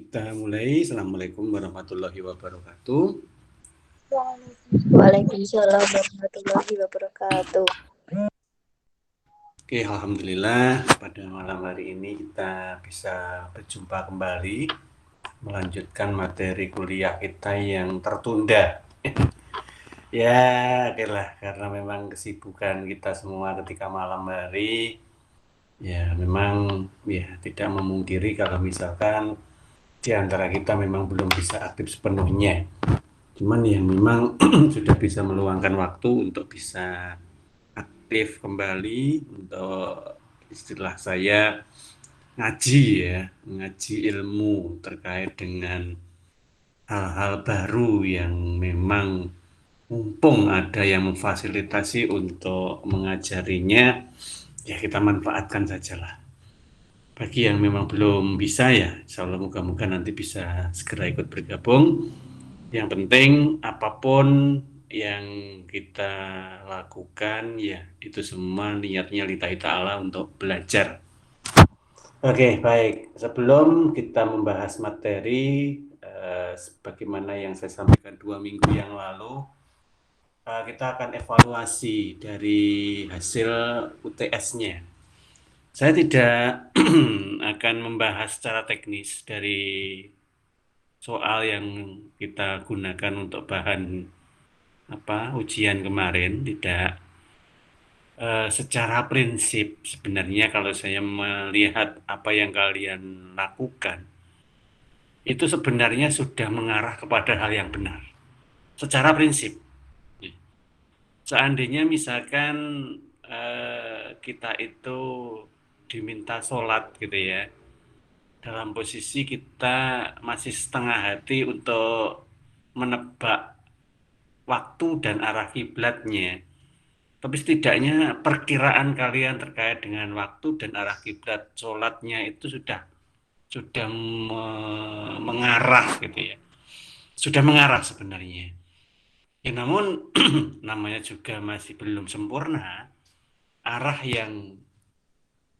Kita mulai. Assalamualaikum warahmatullahi wabarakatuh. Waalaikumsalam warahmatullahi wabarakatuh. Oke, alhamdulillah pada malam hari ini kita bisa berjumpa kembali melanjutkan materi kuliah kita yang tertunda. Ya, oke lah, karena memang kesibukan kita semua ketika malam hari, ya memang ya tidak memungkiri kalau misalkan di antara kita memang belum bisa aktif sepenuhnya. Cuman ya memang sudah bisa meluangkan waktu untuk bisa aktif kembali untuk istilah saya ngaji ya, ngaji ilmu terkait dengan hal-hal baru yang memang mumpung ada yang memfasilitasi untuk mengajarinya, ya kita manfaatkan sajalah. Bagi yang memang belum bisa ya, insya Allah moga-moga nanti bisa segera ikut bergabung. Yang penting apapun yang kita lakukan ya itu semua niatnya lillahi ta'ala untuk belajar. Oke, baik. Sebelum kita membahas materi, sebagaimana yang saya sampaikan 2 minggu yang lalu, kita akan evaluasi dari hasil UTS-nya. Saya tidak akan membahas secara teknis dari soal yang kita gunakan untuk bahan ujian kemarin, tidak. Secara prinsip sebenarnya kalau saya melihat apa yang kalian lakukan itu sebenarnya sudah mengarah kepada hal yang benar secara prinsip. Seandainya misalkan kita itu diminta sholat gitu ya, dalam posisi kita masih setengah hati untuk menebak waktu dan arah kiblatnya. Tapi setidaknya perkiraan kalian terkait dengan waktu dan arah kiblat sholatnya itu sudah mengarah gitu ya. Sudah mengarah sebenarnya. Ya, namun namanya juga masih belum sempurna. Arah yang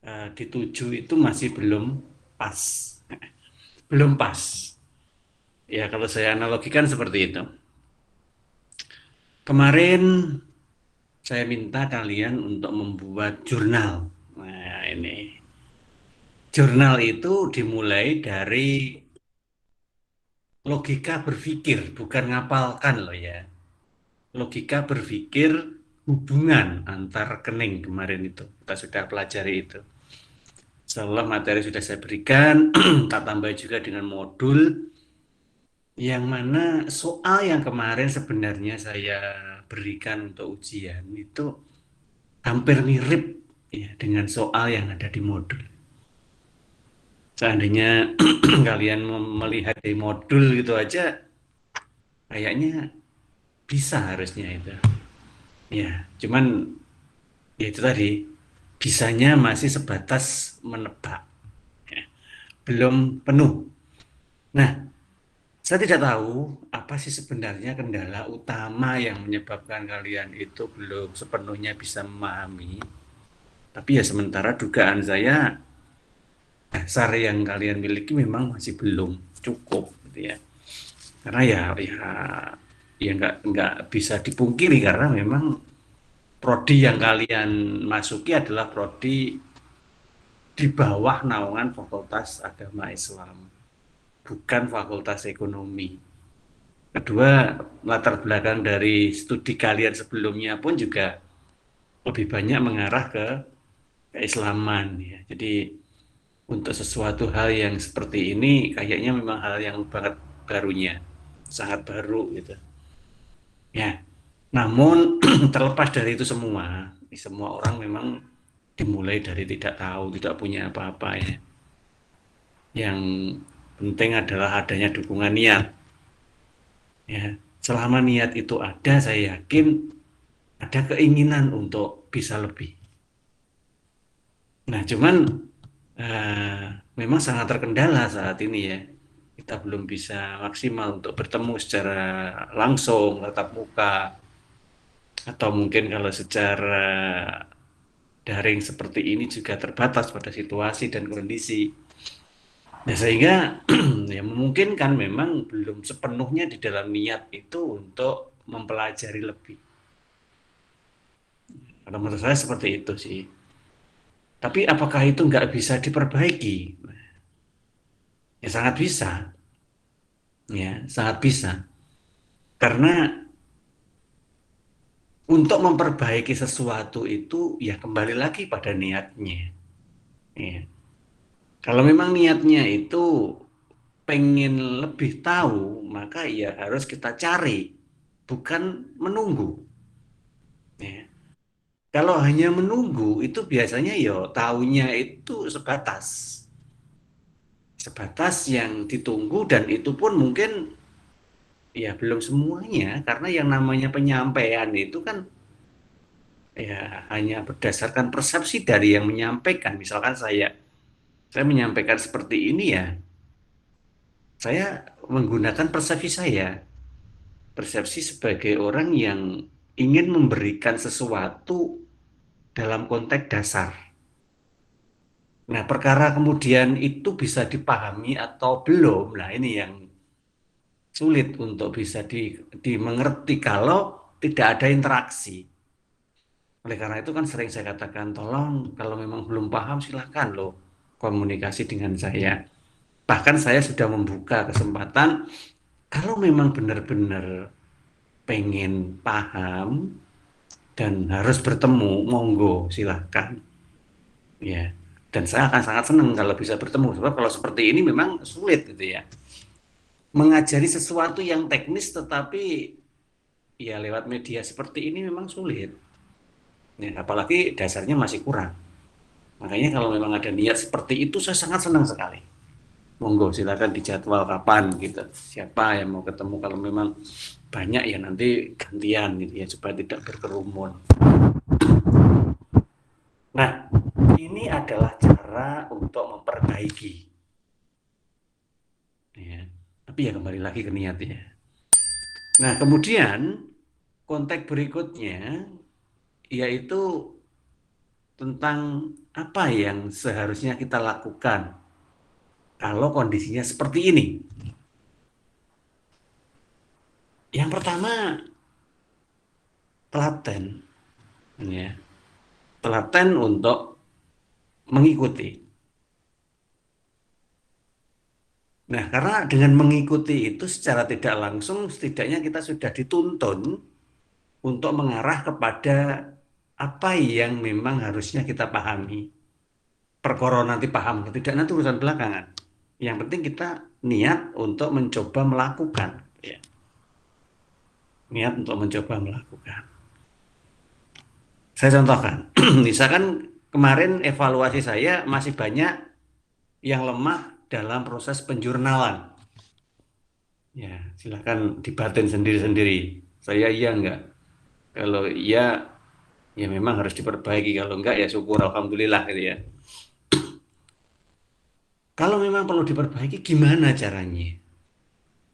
dituju itu masih belum pas. Belum pas. Ya kalau saya analogikan seperti itu. Kemarin saya minta kalian untuk membuat jurnal. Nah, ini. Jurnal itu dimulai dari logika berpikir, bukan ngapalkan loh ya. Logika berpikir hubungan antar rekening kemarin itu. Kita sudah pelajari itu. Setelah materi sudah saya berikan, tak tambah juga dengan modul yang mana soal yang kemarin sebenarnya saya berikan untuk ujian itu hampir mirip ya dengan soal yang ada di modul. Seandainya kalian melihat di modul gitu aja, kayaknya bisa harusnya itu. Ya, cuman ya itu tadi, bisanya masih sebatas menebak, ya, belum penuh. Nah, saya tidak tahu apa sih sebenarnya kendala utama yang menyebabkan kalian itu belum sepenuhnya bisa memahami. Tapi ya sementara dugaan saya dasar yang kalian miliki memang masih belum cukup, gitu ya. Karena ya nggak bisa dipungkiri karena memang prodi yang kalian masuki adalah prodi di bawah naungan Fakultas Agama Islam, bukan Fakultas Ekonomi. Kedua, latar belakang dari studi kalian sebelumnya pun juga lebih banyak mengarah ke keislaman ya. Jadi untuk sesuatu hal yang seperti ini kayaknya memang hal yang banget barunya, sangat baru gitu. Ya, namun terlepas dari itu semua orang memang dimulai dari tidak tahu, tidak punya apa-apa ya. Yang penting adalah adanya dukungan niat. Ya, selama niat itu ada, saya yakin ada keinginan untuk bisa lebih. Nah, cuman eh, memang sangat terkendala saat ini ya. Kita belum bisa maksimal untuk bertemu secara langsung, tatap muka, atau mungkin kalau secara daring seperti ini juga terbatas pada situasi dan kondisi. Nah, sehingga Ya memungkinkan memang belum sepenuhnya di dalam niat itu untuk mempelajari lebih. Kalau menurut saya seperti itu sih. Tapi apakah itu nggak bisa diperbaiki? Ya sangat bisa, ya sangat bisa. Karena untuk memperbaiki sesuatu itu ya kembali lagi pada niatnya. Ya. Kalau memang niatnya itu pengen lebih tahu, maka ya harus kita cari, bukan menunggu. Ya. Kalau hanya menunggu itu biasanya ya taunya itu sebatas yang ditunggu dan itu pun mungkin ya belum semuanya karena yang namanya penyampaian itu kan ya hanya berdasarkan persepsi dari yang menyampaikan. Misalkan saya menyampaikan seperti ini ya, saya menggunakan persepsi saya, persepsi sebagai orang yang ingin memberikan sesuatu dalam konteks dasar. Nah, perkara kemudian itu bisa dipahami atau belum, nah ini yang sulit untuk bisa dimengerti kalau tidak ada interaksi. Oleh karena itu kan sering saya katakan, tolong kalau memang belum paham silahkan loh komunikasi dengan saya. Bahkan saya sudah membuka kesempatan, kalau memang benar-benar pengen paham dan harus bertemu, monggo silahkan. Ya, dan saya akan sangat senang kalau bisa bertemu. Sebab kalau seperti ini memang sulit gitu ya. Mengajari sesuatu yang teknis tetapi ya lewat media seperti ini memang sulit. Ya, apalagi dasarnya masih kurang. Makanya kalau memang ada niat seperti itu saya sangat senang sekali. Monggo silakan dijadwal kapan gitu. Siapa yang mau ketemu kalau memang banyak ya nanti gantian gitu ya supaya tidak berkerumun. Nah, ini adalah cara untuk memperbaiki. Ya. Tapi ya kembali lagi ke niatnya. Nah, kemudian konteks berikutnya yaitu tentang apa yang seharusnya kita lakukan kalau kondisinya seperti ini. Yang pertama, telaten, ya, telaten untuk mengikuti. Nah, karena dengan mengikuti itu secara tidak langsung, setidaknya kita sudah dituntun untuk mengarah kepada apa yang memang harusnya kita pahami. Perkara nanti paham atau tidak nanti urusan belakangan. Yang penting kita niat untuk mencoba melakukan, ya. Niat untuk mencoba melakukan. Saya contohkan, misalkan kemarin evaluasi saya masih banyak yang lemah dalam proses penjurnalan. Ya, silakan dibatin sendiri-sendiri. Saya iya enggak? Kalau iya, ya memang harus diperbaiki. Kalau enggak, ya syukur, alhamdulillah gitu ya. Kalau memang perlu diperbaiki, gimana caranya?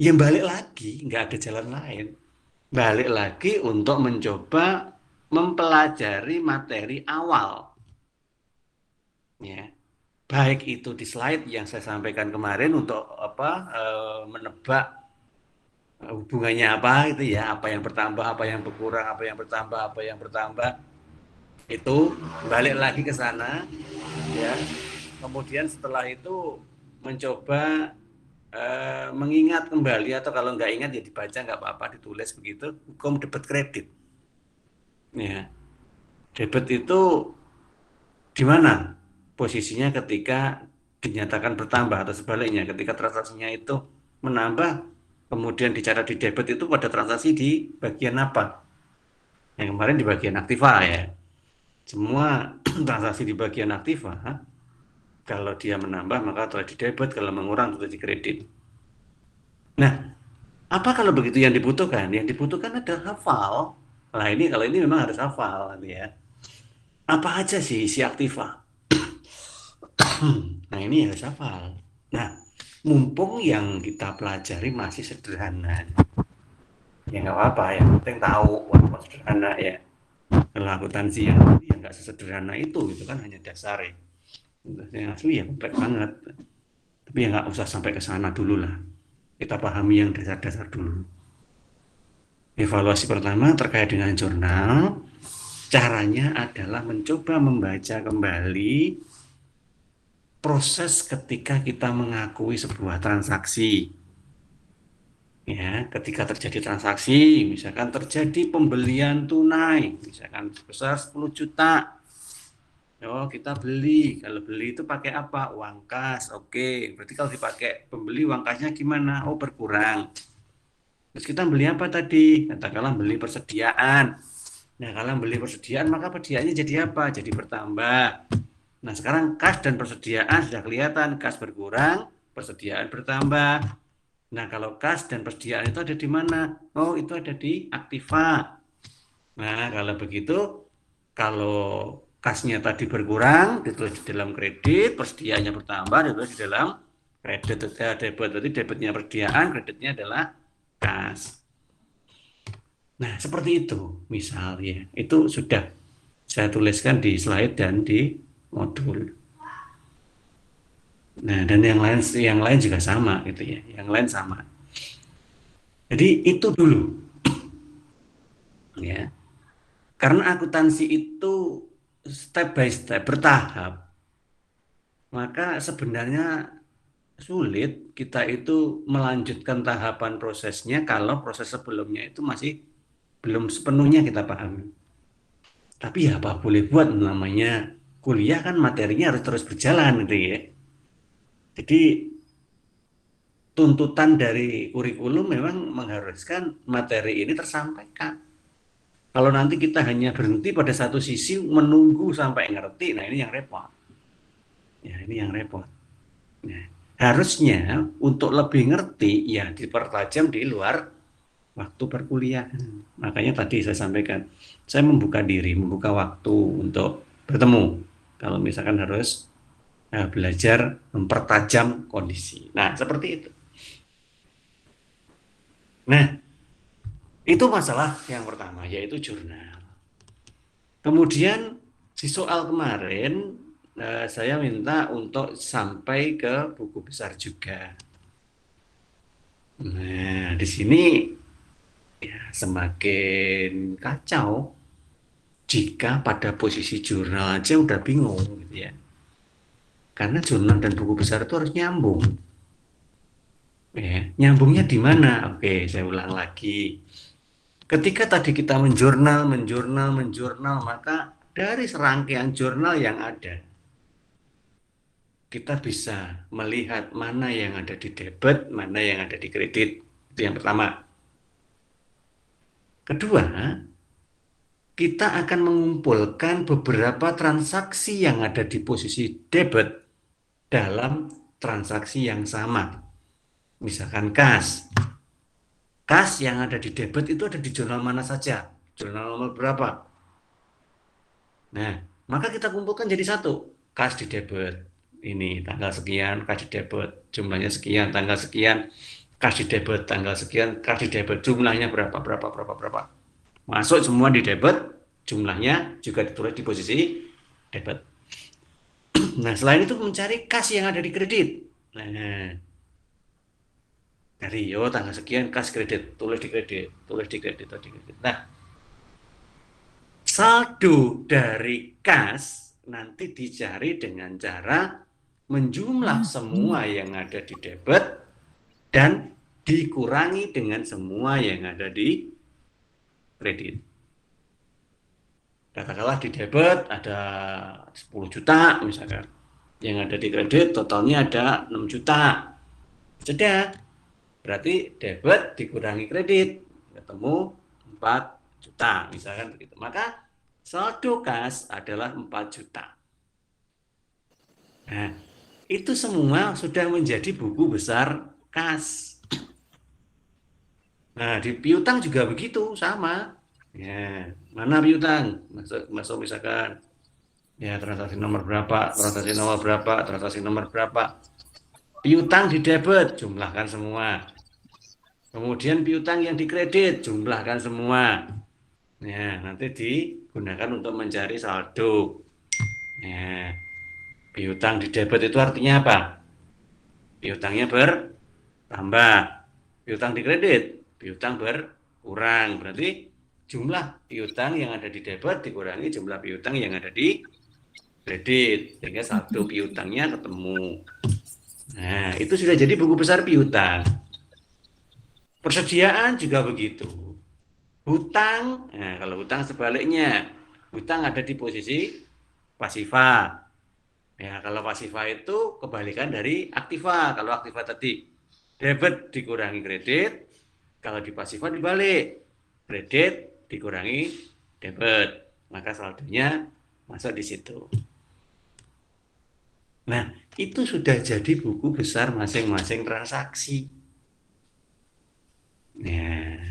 Ya balik lagi, nggak ada jalan lain. Balik lagi untuk mencoba mempelajari materi awal. Ya, baik itu di slide yang saya sampaikan kemarin untuk apa menebak hubungannya apa itu ya, apa yang bertambah, apa yang berkurang, apa yang bertambah, apa yang bertambah. Itu balik lagi ke sana ya. Kemudian setelah itu mencoba mengingat kembali atau kalau nggak ingat ya dibaca nggak apa-apa ditulis begitu hukum debit kredit ya debit itu di mana posisinya ketika dinyatakan bertambah atau sebaliknya ketika transaksinya itu menambah kemudian dicatat di debit itu pada transaksi di bagian apa yang kemarin di bagian aktiva ya semua transaksi di bagian aktiva kalau dia menambah maka telah di debit kalau mengurang telah di kredit. Nah, apa kalau begitu yang dibutuhkan? Yang dibutuhkan adalah hafal. Nah ini kalau ini memang harus hafal ya. Apa aja sih isi aktiva? Nah ini harus hafal. Nah, mumpung yang kita pelajari masih sederhana, ya nggak apa-apa. Yang penting tahu walaupun sederhana ya. Kalau akuntansi yang ya nggak sesederhana itu kan hanya dasar ya. Yang asli ya kompleks banget. Tapi ya nggak usah sampai ke sana dulu lah. Kita pahami yang dasar-dasar dulu. Evaluasi pertama terkait dengan jurnal, caranya adalah mencoba membaca kembali proses ketika kita mengakui sebuah transaksi. Ya, ketika terjadi transaksi, misalkan terjadi pembelian tunai, misalkan sebesar 10 juta. Oh, kita beli. Kalau beli itu pakai apa? Uang kas. Oke. Berarti kalau dipakai pembeli uang kasnya gimana? Oh, berkurang. Terus kita beli apa tadi? Katakanlah beli persediaan. Nah, kalau beli persediaan, maka persediaannya jadi apa? Jadi bertambah. Nah, sekarang kas dan persediaan sudah kelihatan. Kas berkurang, persediaan bertambah. Nah, kalau kas dan persediaan itu ada di mana? Oh, itu ada di aktiva. Nah, kalau begitu, kalau kasnya tadi berkurang, ditulis di dalam kredit, persediaannya bertambah, ditulis di dalam kredit. Debit, berarti debitnya persediaan, kreditnya adalah kas. Nah, seperti itu misalnya. Itu sudah saya tuliskan di slide dan di modul. Nah, dan yang lain juga sama gitu ya. Yang lain sama. Jadi itu dulu ya. Karena akuntansi itu step by step bertahap, maka sebenarnya sulit kita itu melanjutkan tahapan prosesnya kalau proses sebelumnya itu masih belum sepenuhnya kita pahami. Tapi ya apa boleh buat, namanya kuliah kan materinya harus terus berjalan gitu ya. Jadi tuntutan dari kurikulum memang mengharuskan materi ini tersampaikan. Kalau nanti kita hanya berhenti pada satu sisi menunggu sampai ngerti, nah ini yang repot. Ya ini yang repot. Nah, harusnya untuk lebih ngerti ya dipertajam di luar waktu perkuliahan. Makanya tadi saya sampaikan, saya membuka diri, membuka waktu untuk bertemu. Kalau misalkan harus belajar mempertajam kondisi. Nah, seperti itu. Nah, itu masalah yang pertama, yaitu jurnal. Kemudian di soal kemarin, saya minta untuk sampai ke buku besar juga. Nah, di sini ya semakin kacau jika pada posisi jurnal aja udah bingung gitu ya. Karena jurnal dan buku besar itu harus nyambung. Ya, nyambungnya di mana? Oke, saya ulang lagi. Ketika tadi kita menjurnal, maka dari serangkaian jurnal yang ada, kita bisa melihat mana yang ada di debit, mana yang ada di kredit. Itu yang pertama. Kedua, kita akan mengumpulkan beberapa transaksi yang ada di posisi debit dalam transaksi yang sama. Misalkan kas. Kas yang ada di debit itu ada di jurnal mana saja? Jurnal nomor berapa? Nah, maka kita kumpulkan jadi satu. Kas di debit. Ini tanggal sekian, kas di debit. Jumlahnya sekian, tanggal sekian. Kas di debit, tanggal sekian, kas di debit. Jumlahnya berapa. Masuk semua di debit, jumlahnya juga ditulis di posisi debit. Nah, selain itu mencari kas yang ada di kredit. Nah, dari tanggal sekian kas kredit, tulis di kredit. Nah, saldo dari kas nanti dicari dengan cara menjumlah semua yang ada di debit dan dikurangi dengan semua yang ada di kredit. Katakanlah di debit ada 10 juta misalkan. Yang ada di kredit totalnya ada 6 juta. Sudah. Berarti debit dikurangi kredit. Ketemu 4 juta misalkan begitu. Maka saldo kas adalah 4 juta. Nah, itu semua sudah menjadi buku besar kas. Nah, di piutang juga begitu, sama. Ya, mana piutang? Masuk misalkan ya transaksi nomor berapa. Piutang di debit, jumlahkan semua. Kemudian piutang yang di kredit, jumlahkan semua. Ya, nanti digunakan untuk mencari saldo. Ya, piutang di debit itu artinya apa? piutangnya bertambah. Piutang dikredit, piutang berkurang. Berarti jumlah piutang yang ada di debit dikurangi jumlah piutang yang ada di kredit, sehingga saldo piutangnya ketemu. Nah, itu sudah jadi buku besar piutang. Persediaan juga begitu. Hutang, nah kalau hutang sebaliknya, hutang ada di posisi pasifa. Ya, kalau pasifa itu kebalikan dari aktiva. Kalau aktiva tadi debit dikurangi kredit, kalau di pasifa dibalik. Kredit dikurangi debit, maka saldonya masuk di situ. Nah, itu sudah jadi buku besar masing-masing transaksi. Ya,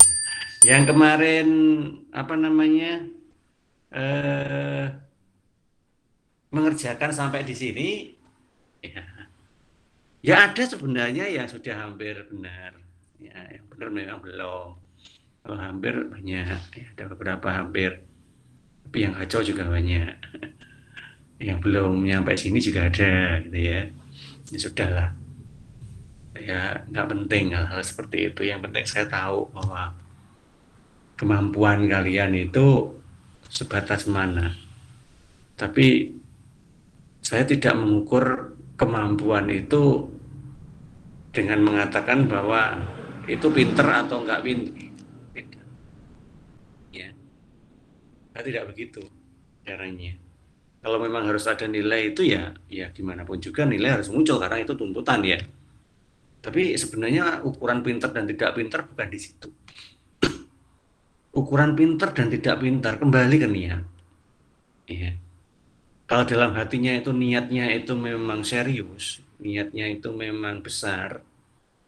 yang kemarin apa namanya mengerjakan sampai di sini, ya, ya ada sebenarnya yang sudah hampir benar. Ya, yang benar memang belum. Kalau hampir banyak, ya, ada beberapa hampir. Tapi yang kacau juga banyak. Yang belum nyampe sini juga ada, gitu ya. Ya sudahlah. Ya nggak penting hal-hal seperti itu. Yang penting saya tahu bahwa kemampuan kalian itu sebatas mana. Tapi saya tidak mengukur kemampuan itu dengan mengatakan bahwa itu pinter atau enggak pinter. Tidak. Ya, saya tidak begitu caranya. Kalau memang harus ada nilai itu ya, ya gimana pun juga nilai harus muncul karena itu tuntutan ya. Tapi sebenarnya ukuran pinter dan tidak pinter bukan di situ. Ukuran pinter dan tidak pinter kembali ke niat. Ya. Kalau dalam hatinya itu niatnya itu memang serius, niatnya itu memang besar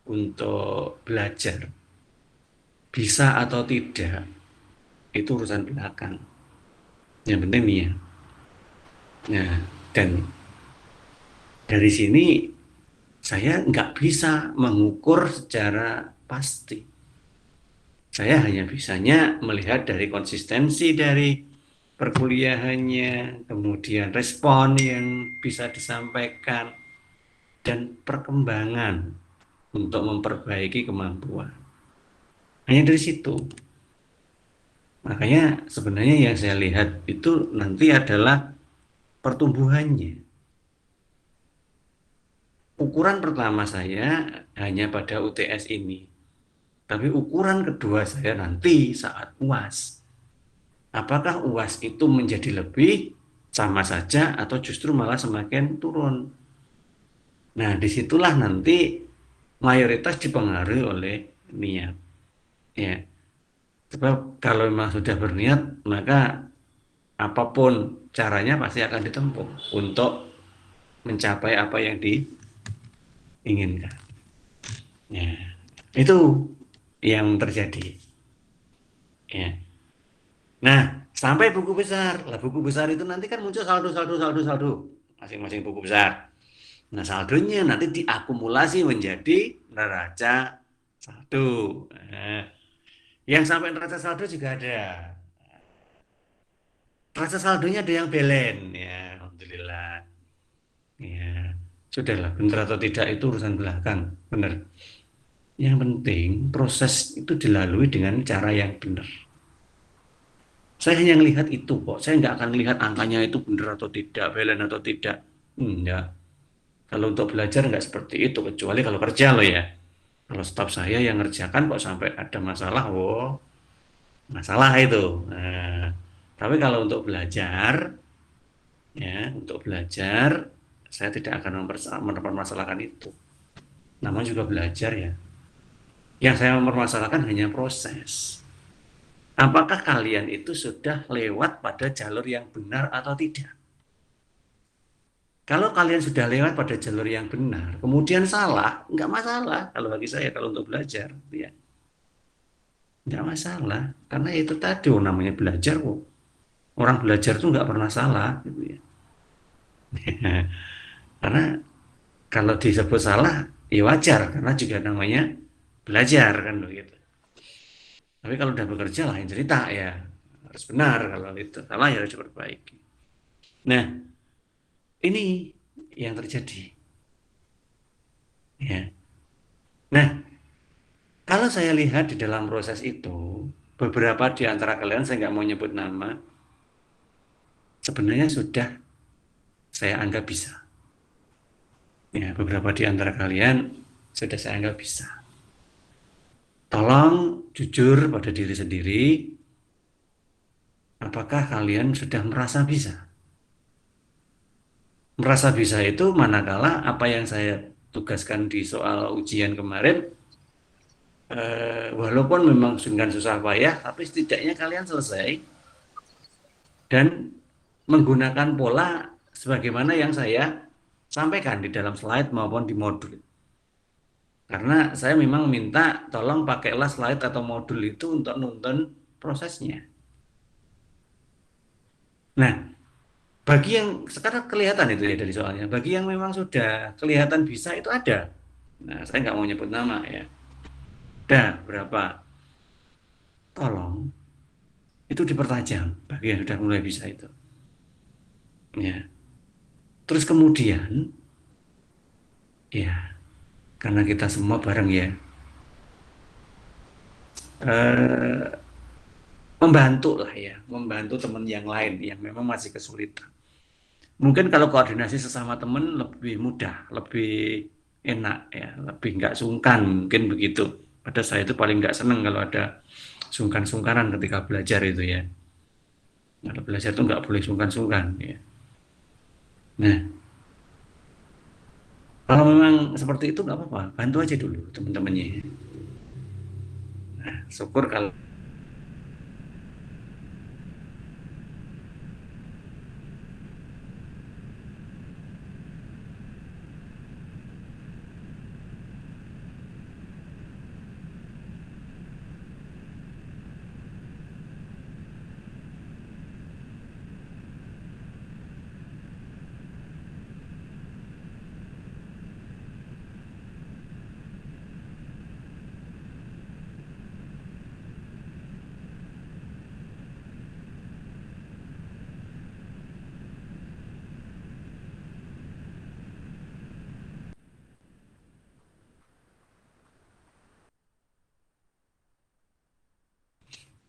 untuk belajar, bisa atau tidak, itu urusan belakang. Yang penting niat. Nah, dan dari sini saya nggak bisa mengukur secara pasti. Saya hanya bisanya melihat dari konsistensi dari perkuliahannya, kemudian respon yang bisa disampaikan, dan perkembangan untuk memperbaiki kemampuan. Hanya dari situ. Makanya sebenarnya yang saya lihat itu nanti adalah pertumbuhannya. Ukuran pertama saya hanya pada UTS ini. Tapi ukuran kedua saya nanti saat UAS. Apakah UAS itu menjadi lebih sama saja atau justru malah semakin turun? Nah, disitulah nanti mayoritas dipengaruhi oleh niat. Ya, sebab kalau memang sudah berniat, maka apapun caranya pasti akan ditempuh untuk mencapai apa yang diinginkan. Ya, itu yang terjadi. Ya. Nah, sampai buku besar. Lah, buku besar itu nanti kan muncul saldo, saldo, saldo, saldo. Masing-masing buku besar. Nah, saldonya nanti diakumulasi menjadi neraca saldo. Nah, yang sampai neraca saldo juga ada. Neraca saldonya ada yang belen. Ya, alhamdulillah. Ya, sudahlah. Benar atau tidak itu urusan belakang. Benar. Yang penting proses itu dilalui dengan cara yang benar. Saya hanya melihat itu kok. Saya nggak akan melihat angkanya itu benar atau tidak, belen atau tidak. Enggak. Kalau untuk belajar nggak seperti itu, kecuali kalau kerja loh ya. Kalau staf saya yang ngerjakan kok sampai ada masalah, wow, masalah itu. Nah, tapi kalau untuk belajar, ya, untuk belajar, saya tidak akan mempermasalahkan itu. Namanya juga belajar ya. Yang saya mempermasalahkan hanya proses. Apakah kalian itu sudah lewat pada jalur yang benar atau tidak? Kalau kalian sudah lewat pada jalur yang benar, kemudian salah, nggak masalah. Kalau bagi saya, kalau untuk belajar, ya nggak masalah. Karena itu tadi, namanya belajar kok. Orang belajar tuh nggak pernah salah, gitu ya. Karena kalau disebut salah, ya wajar, karena juga namanya belajar kan begitu. Tapi kalau udah bekerja lain cerita ya, harus benar. Kalau itu salah ya harus diperbaiki. Nah, ini yang terjadi. Ya. Nah, kalau saya lihat di dalam proses itu, beberapa di antara kalian, saya nggak mau nyebut nama, sebenarnya sudah saya anggap bisa. Ya, beberapa di antara kalian sudah saya anggap bisa. Tolong jujur pada diri sendiri, apakah kalian sudah merasa bisa? Merasa bisa itu manakala apa yang saya tugaskan di soal ujian kemarin, walaupun memang dengan susah payah, tapi setidaknya kalian selesai dan menggunakan pola sebagaimana yang saya sampaikan di dalam slide maupun di modul. Karena saya memang minta tolong pakailah slide atau modul itu untuk nonton prosesnya. Nah, bagi yang sekarang kelihatan itu ya dari soalnya, bagi yang memang sudah kelihatan bisa itu ada. Nah, saya nggak mau nyebut nama ya. Ada berapa? Tolong itu dipertajam bagi yang sudah mulai bisa itu. Ya. Terus kemudian, ya, karena kita semua bareng ya, eh, membantu lah ya, membantu teman yang lain yang memang masih kesulitan. Mungkin kalau koordinasi sesama teman lebih mudah, lebih enak ya, lebih nggak sungkan mungkin begitu. Pada saya itu paling nggak seneng kalau ada sungkan-sungkanan ketika belajar itu ya. Kalau belajar itu nggak boleh sungkan-sungkan ya. Nah, kalau memang seperti itu nggak apa-apa, bantu aja dulu teman-temannya. Nah, syukur kalau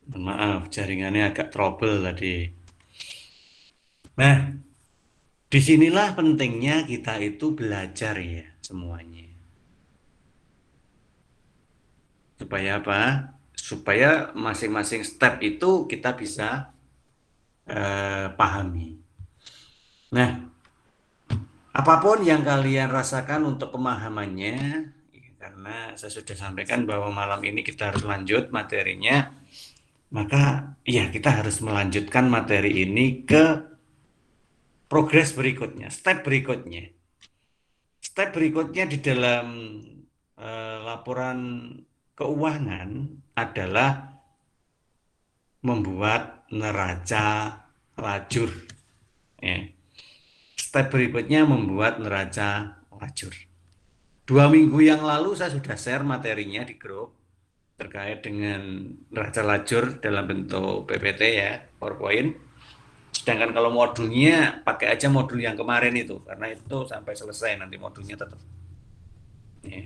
mohon maaf jaringannya agak trouble tadi. Nah, disinilah pentingnya kita itu belajar ya semuanya. Supaya apa? Supaya masing-masing step itu kita bisa pahami. Nah, apapun yang kalian rasakan untuk pemahamannya, ya, karena saya sudah sampaikan bahwa malam ini kita harus lanjut materinya, maka ya kita harus melanjutkan materi ini ke progres berikutnya, step berikutnya. Step berikutnya di dalam laporan keuangan adalah membuat neraca lajur. Ya. Step berikutnya membuat neraca lajur. 2 minggu yang lalu saya sudah share materinya di grup terkait dengan neraca lajur dalam bentuk PPT ya, PowerPoint. Sedangkan kalau modulnya pakai aja modul yang kemarin itu, karena itu sampai selesai nanti modulnya tetap. Ya.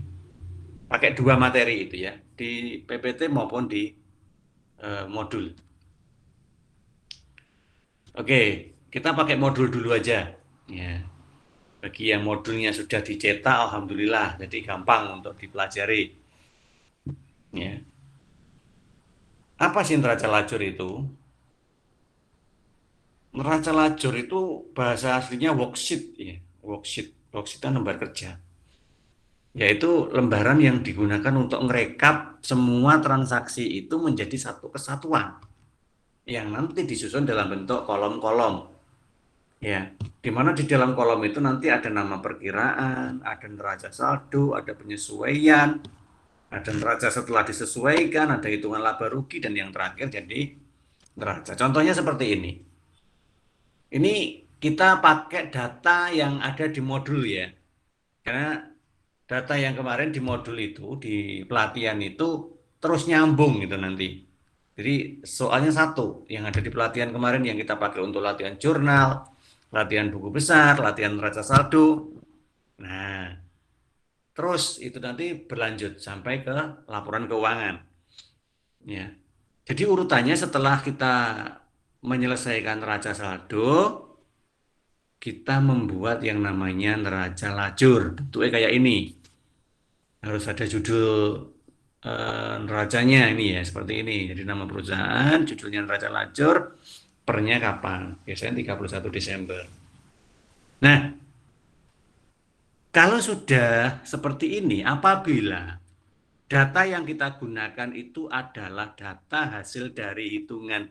Pakai 2 materi itu ya, di PPT maupun di modul. Oke, kita pakai modul dulu aja. Ya. Bagi yang modulnya sudah dicetak, alhamdulillah, jadi gampang untuk dipelajari. Ya. Apa sih neraca lajur itu? Neraca lajur itu bahasa aslinya worksheet, ya. Worksheet itu lembar kerja. Yaitu lembaran yang digunakan untuk merekap semua transaksi itu menjadi satu kesatuan. Yang nanti disusun dalam bentuk kolom-kolom. Ya, di mana di dalam kolom itu nanti ada nama perkiraan, ada neraca saldo, ada penyesuaian, ada neraca setelah disesuaikan, ada hitungan laba rugi, dan yang terakhir jadi neraca. Contohnya seperti ini. Ini kita pakai data yang ada di modul ya. Karena data yang kemarin di modul itu, di pelatihan itu terus nyambung gitu nanti. Jadi soalnya satu yang ada di pelatihan kemarin yang kita pakai untuk latihan jurnal, latihan buku besar, latihan neraca saldo. Nah, Terus itu nanti berlanjut sampai ke laporan keuangan. Ya. Jadi urutannya setelah kita menyelesaikan neraca saldo, kita membuat yang namanya neraca lajur. Bentuknya kayak ini. Harus ada judul neracanya ini ya, seperti ini. Jadi nama perusahaan, judulnya neraca lajur, pernya kapan? Biasanya 31 Desember. Nah, kalau sudah seperti ini, apabila data yang kita gunakan itu adalah data hasil dari hitungan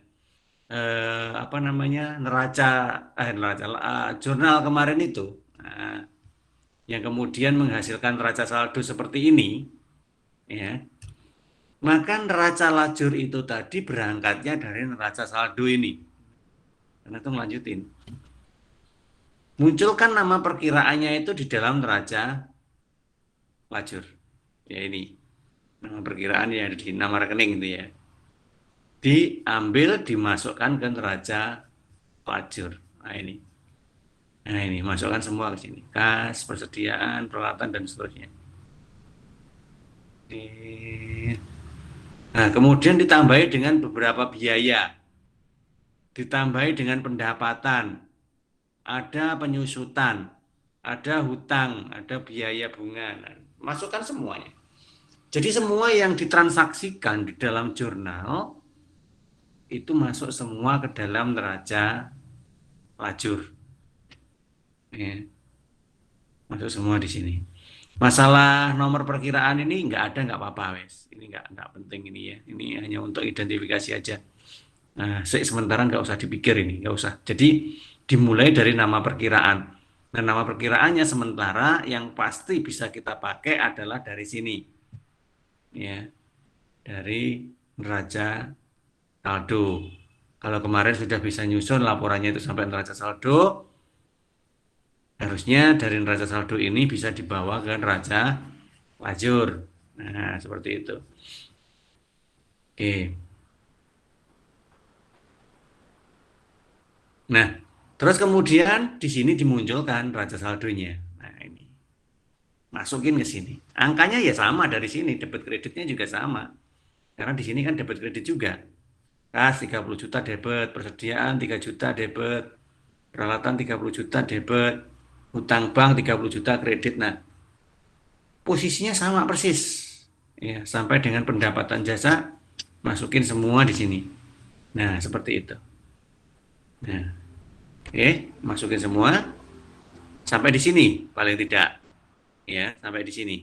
apa namanya jurnal kemarin itu, nah, yang kemudian menghasilkan neraca saldo seperti ini, ya, maka neraca lajur itu tadi berangkatnya dari neraca saldo ini. Karena itu melanjutin. Munculkan nama perkiraannya itu di dalam neraca lajur. Ya ini, nama perkiraan yang ada di nama rekening itu ya. Diambil, dimasukkan ke neraca lajur. Nah ini. Nah ini, masukkan semua ke sini. Kas, persediaan, peralatan, dan seterusnya. Nah, kemudian ditambahi dengan beberapa biaya. Ditambahi dengan pendapatan. Ada penyusutan. Ada hutang. Ada biaya bunga. Nah, masukkan semuanya. Jadi semua yang ditransaksikan di dalam jurnal itu masuk semua ke dalam neraca lajur. Ya. Masuk semua di sini. Masalah nomor perkiraan ini nggak apa-apa, wes. Ini nggak penting ini ya. Ini hanya untuk identifikasi aja. Nah, sementara nggak usah dipikir ini, nggak usah. Jadi dimulai dari nama perkiraan. Nah, nama perkiraannya sementara yang pasti bisa kita pakai adalah dari sini, ya, dari neraca saldo. Kalau kemarin sudah bisa nyusun laporannya itu sampai neraca saldo, harusnya dari neraca saldo ini bisa dibawa ke neraca lajur. Nah, seperti itu. Oke. Nah, terus kemudian di sini dimunculkan neraca saldonya. Nah, ini. Masukin ke sini. Angkanya ya sama dari sini, debit kreditnya juga sama. Karena di sini kan debit kredit juga. Kas 30 juta debit, persediaan 3 juta debit, peralatan 30 juta debit, hutang bank 30 juta kredit. Nah, posisinya sama persis. Ya, sampai dengan pendapatan jasa masukin semua di sini. Nah, seperti itu. Nah, oke, masukin semua sampai di sini paling tidak. Ya, sampai di sini.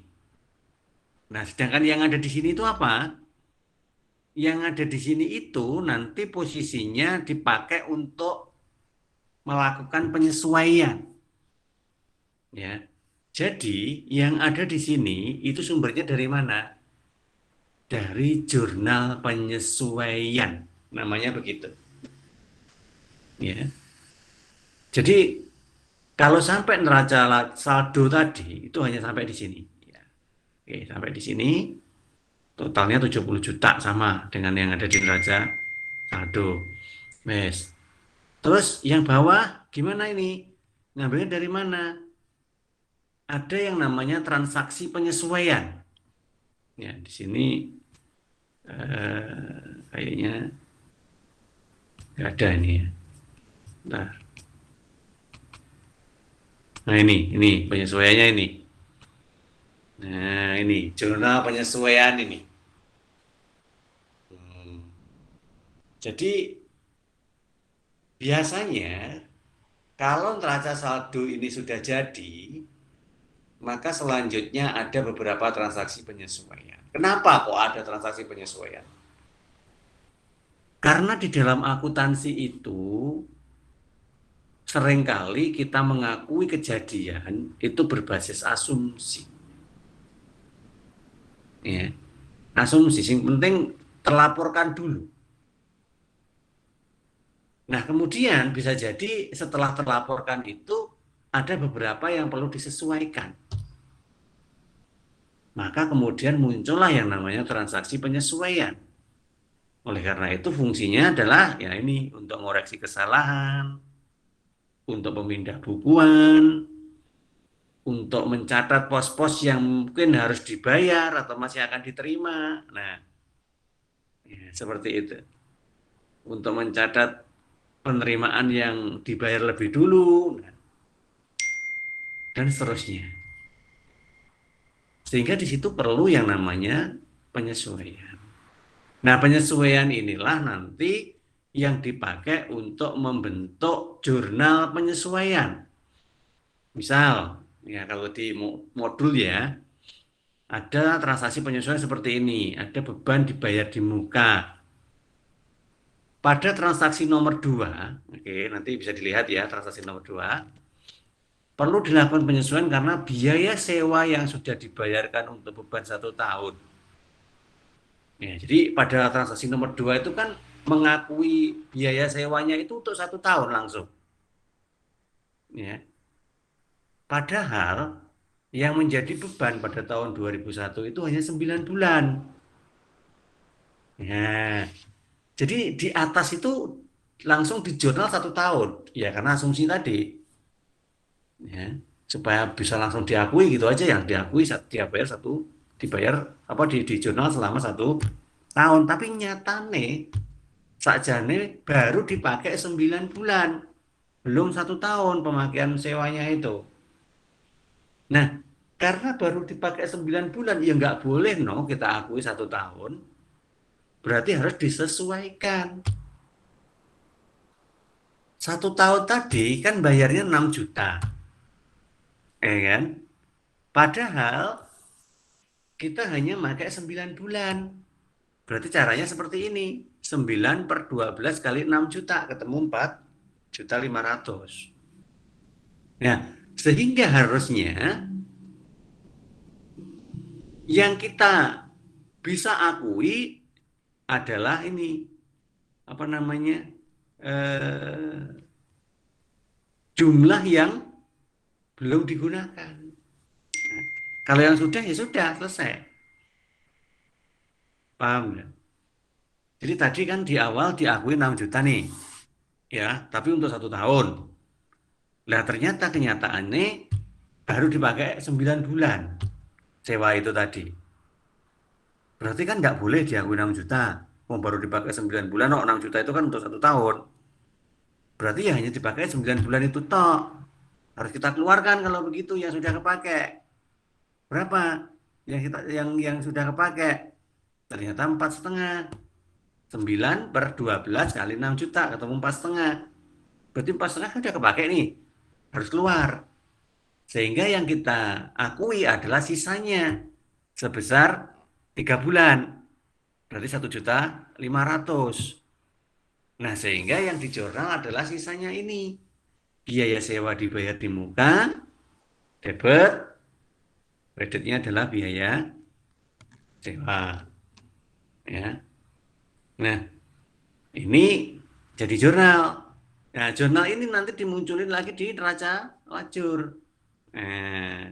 Nah, sedangkan yang ada di sini itu apa? Yang ada di sini itu nanti posisinya dipakai untuk melakukan penyesuaian. Ya. Jadi, yang ada di sini itu sumbernya dari mana? Dari jurnal penyesuaian. Namanya begitu. Ya. Jadi, kalau sampai neraca saldo tadi, itu hanya sampai di sini. Ya. Oke, sampai di sini. Totalnya 70 juta sama dengan yang ada di neraca saldo. Mes. Terus yang bawah gimana ini? Ngambilnya dari mana? Ada yang namanya transaksi penyesuaian. Ya, di sini kayaknya nggak ada ini ya. Bentar. Nah ini penyesuaiannya ini. Nah ini jurnal penyesuaian ini. Jadi biasanya kalau neraca saldo ini sudah jadi, maka selanjutnya ada beberapa transaksi penyesuaian. Kenapa kok ada transaksi penyesuaian? Karena di dalam akuntansi itu seringkali kita mengakui kejadian itu berbasis asumsi. Ya. Asumsi, yang penting terlaporkan dulu. Nah, kemudian bisa jadi setelah terlaporkan itu ada beberapa yang perlu disesuaikan. Maka kemudian muncullah yang namanya transaksi penyesuaian. Oleh karena itu fungsinya adalah ya ini untuk mengoreksi kesalahan, untuk pemindah bukuan, untuk mencatat pos-pos yang mungkin harus dibayar atau masih akan diterima. Nah, ya, seperti itu. Untuk mencatat penerimaan yang dibayar lebih dulu, dan seterusnya. Sehingga di situ perlu yang namanya penyesuaian. Nah, penyesuaian inilah nanti yang dipakai untuk membentuk jurnal penyesuaian. Misal, ya kalau di modul ya, ada transaksi penyesuaian seperti ini, ada beban dibayar di muka. Pada transaksi nomor 2, oke, nanti bisa dilihat ya transaksi nomor 2, perlu dilakukan penyesuaian karena biaya sewa yang sudah dibayarkan untuk beban 1 tahun. Ya, jadi pada transaksi nomor 2 itu kan mengakui biaya sewanya itu untuk 1 tahun langsung. Ya. Padahal yang menjadi beban pada tahun 2001 itu hanya 9 bulan. Ya, jadi di atas itu langsung di jurnal 1 tahun. Ya karena asumsi tadi. Ya, supaya bisa langsung diakui gitu aja yang diakui dia bayar dibayar apa di jurnal selama 1 tahun. Tapi nyatane sakjane baru dipakai 9 bulan. Belum 1 tahun pemakaian sewanya itu. Nah, karena baru dipakai 9 bulan, ya nggak boleh no kita akui 1 tahun. Berarti harus disesuaikan. 1 tahun tadi kan bayarnya 6 juta. Kan? Padahal kita hanya pakai 9 bulan. Berarti caranya seperti ini. 9 per 12 kali 6 juta. Ketemu 4.500.000. Nah, sehingga harusnya yang kita bisa akui adalah ini apa namanya jumlah yang belum digunakan. Nah, kalau yang sudah ya sudah selesai, paham nggak? Jadi tadi kan di awal diakui 6 juta nih, ya, tapi untuk 1 tahun. Nah ternyata kenyataannya baru dipakai 9 bulan sewa itu tadi. Berarti kan nggak boleh diakui 6 juta. Oh, baru dipakai 9 bulan, oh 6 juta itu kan untuk 1 tahun. Berarti ya hanya dipakai 9 bulan itu toh. Harus kita keluarkan kalau begitu yang sudah kepakai. Berapa yang sudah kepakai? Ternyata 4,5. 9 per 12 kali 6 juta ketemu 4,5. Berarti 4,5 sudah kepakai nih. Harus keluar. Sehingga yang kita akui adalah sisanya sebesar 3 bulan. Berarti 1.500.000. Nah, sehingga yang di jurnal adalah sisanya ini. Biaya sewa dibayar di muka, debit, kreditnya adalah biaya sewa. Ya. Nah, ini jadi jurnal. Nah, jurnal ini nanti dimunculin lagi di neraca lajur. Nah,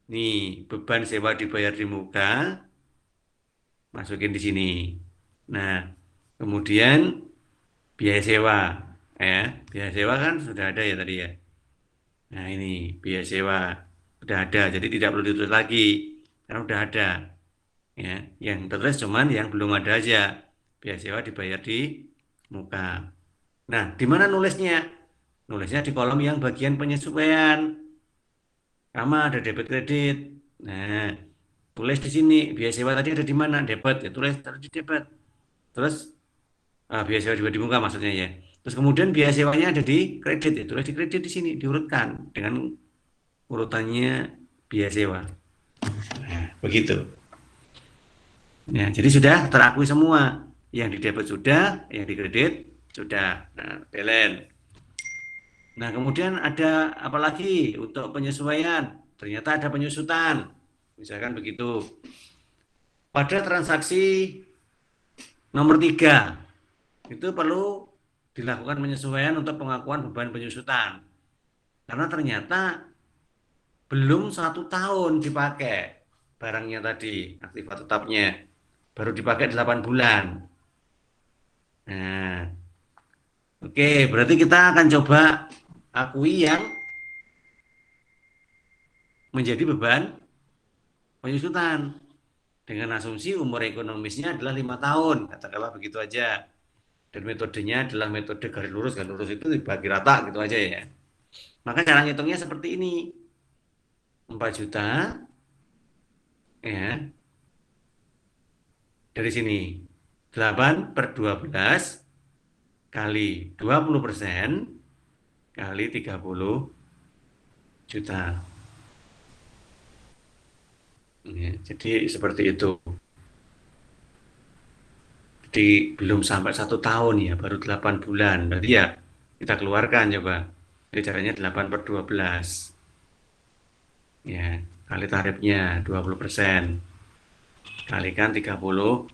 nih beban sewa dibayar di muka, masukin di sini. Nah, kemudian biaya sewa, ya, biaya sewa kan sudah ada ya tadi ya. Nah, ini biaya sewa sudah ada, jadi tidak perlu ditulis lagi karena sudah ada. Ya, yang tertulis cuman yang belum ada aja. Biaya sewa dibayar di muka. Nah, di mana nulisnya? Nulisnya di kolom yang bagian penyesuaian. Sama ada debit kredit. Nah, tulis di sini biaya sewa tadi ada di mana? Debit, ya tulis taruh di debit. Terus biaya sewa juga di muka maksudnya ya. Terus kemudian biaya sewanya ada di kredit, ya tulis di kredit di sini diurutkan dengan urutannya biaya sewa. Nah, begitu. Ya, jadi sudah terakui semua. Yang di debit sudah, yang di kredit sudah. Nah, balance. Nah, kemudian ada apa lagi untuk penyesuaian? Ternyata ada penyusutan. Misalkan begitu. Pada transaksi nomor 3, itu perlu dilakukan penyesuaian untuk pengakuan beban penyusutan. Karena ternyata belum 1 tahun dipakai barangnya tadi, aktiva tetapnya. Baru dipakai 8 bulan. Nah, oke, berarti kita akan coba akui yang menjadi beban penyusutan dengan asumsi umur ekonomisnya adalah 5 tahun, katakanlah begitu aja. Dan metodenya adalah metode garis lurus itu dibagi rata gitu aja ya. Maka cara ngitungnya seperti ini. 4 juta ya. Dari sini 8/12 kali 20% kali 30 juta. Ya, jadi seperti itu. Jadi belum sampai 1 tahun ya, baru 8 bulan. Berarti ya kita keluarkan coba. Jadi caranya 8/12. Ya, kali tarifnya 20%. Kalikan 30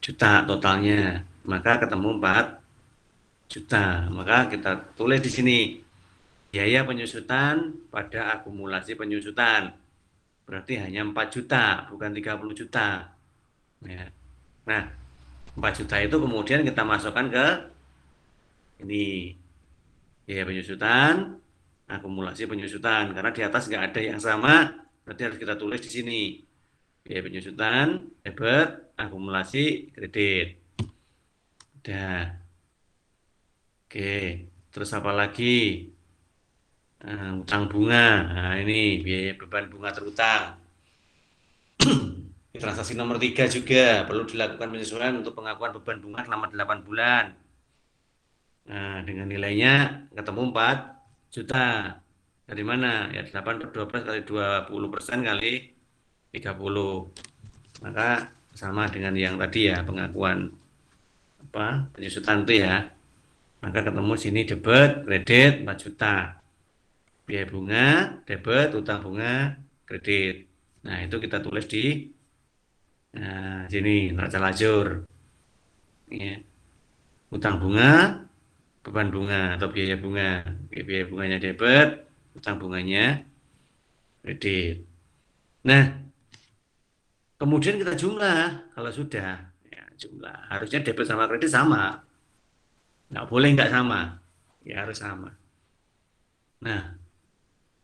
juta totalnya. Maka ketemu 4 juta. Maka kita tulis di sini. Biaya penyusutan pada akumulasi penyusutan. Berarti hanya 4 juta, bukan 30 juta. Ya. Nah, 4 juta itu kemudian kita masukkan ke ini. Biaya penyusutan, akumulasi penyusutan. Karena di atas nggak ada yang sama, berarti harus kita tulis di sini. Biaya penyusutan, debit, akumulasi, kredit. Udah. Oke, terus apa lagi? Utang bunga. Nah, ini biaya beban bunga terutang. Di transaksi nomor 3 juga perlu dilakukan penyesuaian untuk pengakuan beban bunga selama 8 bulan. Nah, dengan nilainya ketemu 4 juta. Dari mana? Ya 8/12 kali 20% kali 30. Maka sama dengan yang tadi ya, pengakuan penyusutan itu ya. Maka ketemu sini debit, kredit 4 juta. Biaya bunga, debit, utang bunga, kredit. Nah, itu kita tulis di sini neraca lajur. Ya. Utang bunga, beban bunga atau biaya bunga. Biaya bunganya debit, utang bunganya kredit. Nah, kemudian kita jumlah kalau sudah ya, jumlah. Harusnya debit sama kredit sama. Nggak boleh nggak sama. Ya harus sama. Nah,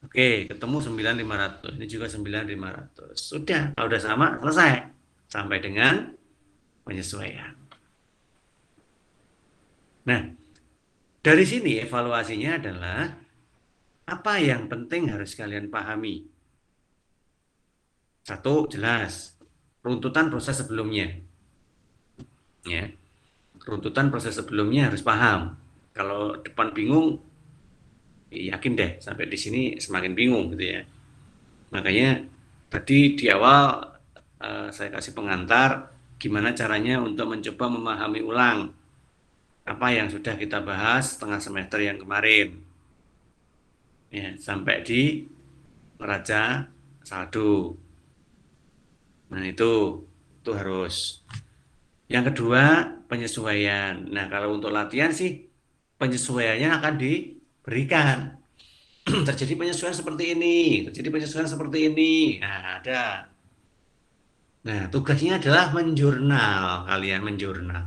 oke, ketemu 9.500. Ini juga 9.500. Sudah, kalau sudah sama, selesai. Sampai dengan penyesuaian. Nah, dari sini evaluasinya adalah apa yang penting harus kalian pahami. Satu, jelas. Runtutan proses sebelumnya. Ya. Runtutan proses sebelumnya harus paham. Kalau depan bingung, yakin deh sampai di sini semakin bingung gitu ya. Makanya tadi di awal saya kasih pengantar gimana caranya untuk mencoba memahami ulang apa yang sudah kita bahas setengah semester yang kemarin. Ya, sampai di neraca saldo. Nah, itu harus. Yang kedua, penyesuaian. Nah, kalau untuk latihan sih penyesuaiannya akan diberikan. Terjadi penyesuaian seperti ini, terjadi penyesuaian seperti ini. Nah, ada. Nah, tugasnya adalah menjurnal, kalian menjurnal.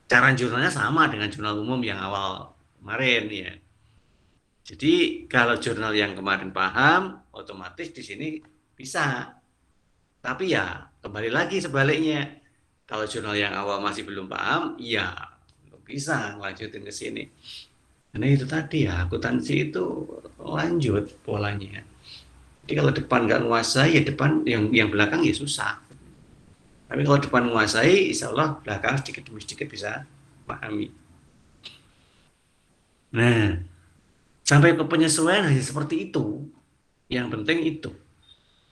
Cara jurnalnya sama dengan jurnal umum yang awal kemarin ya. Jadi kalau jurnal yang kemarin paham, otomatis di sini bisa. Tapi ya kembali lagi sebaliknya. Kalau jurnal yang awal masih belum paham, ya bisa lanjutin ke sini. Karena itu tadi ya, akuntansi itu lanjut polanya. Jadi kalau depan nggak menguasai, ya depan yang belakang ya susah. Tapi kalau depan menguasai, insya Allah belakang sedikit demi sedikit bisa pahami. Nah, sampai ke penyesuaian hanya seperti itu. Yang penting itu.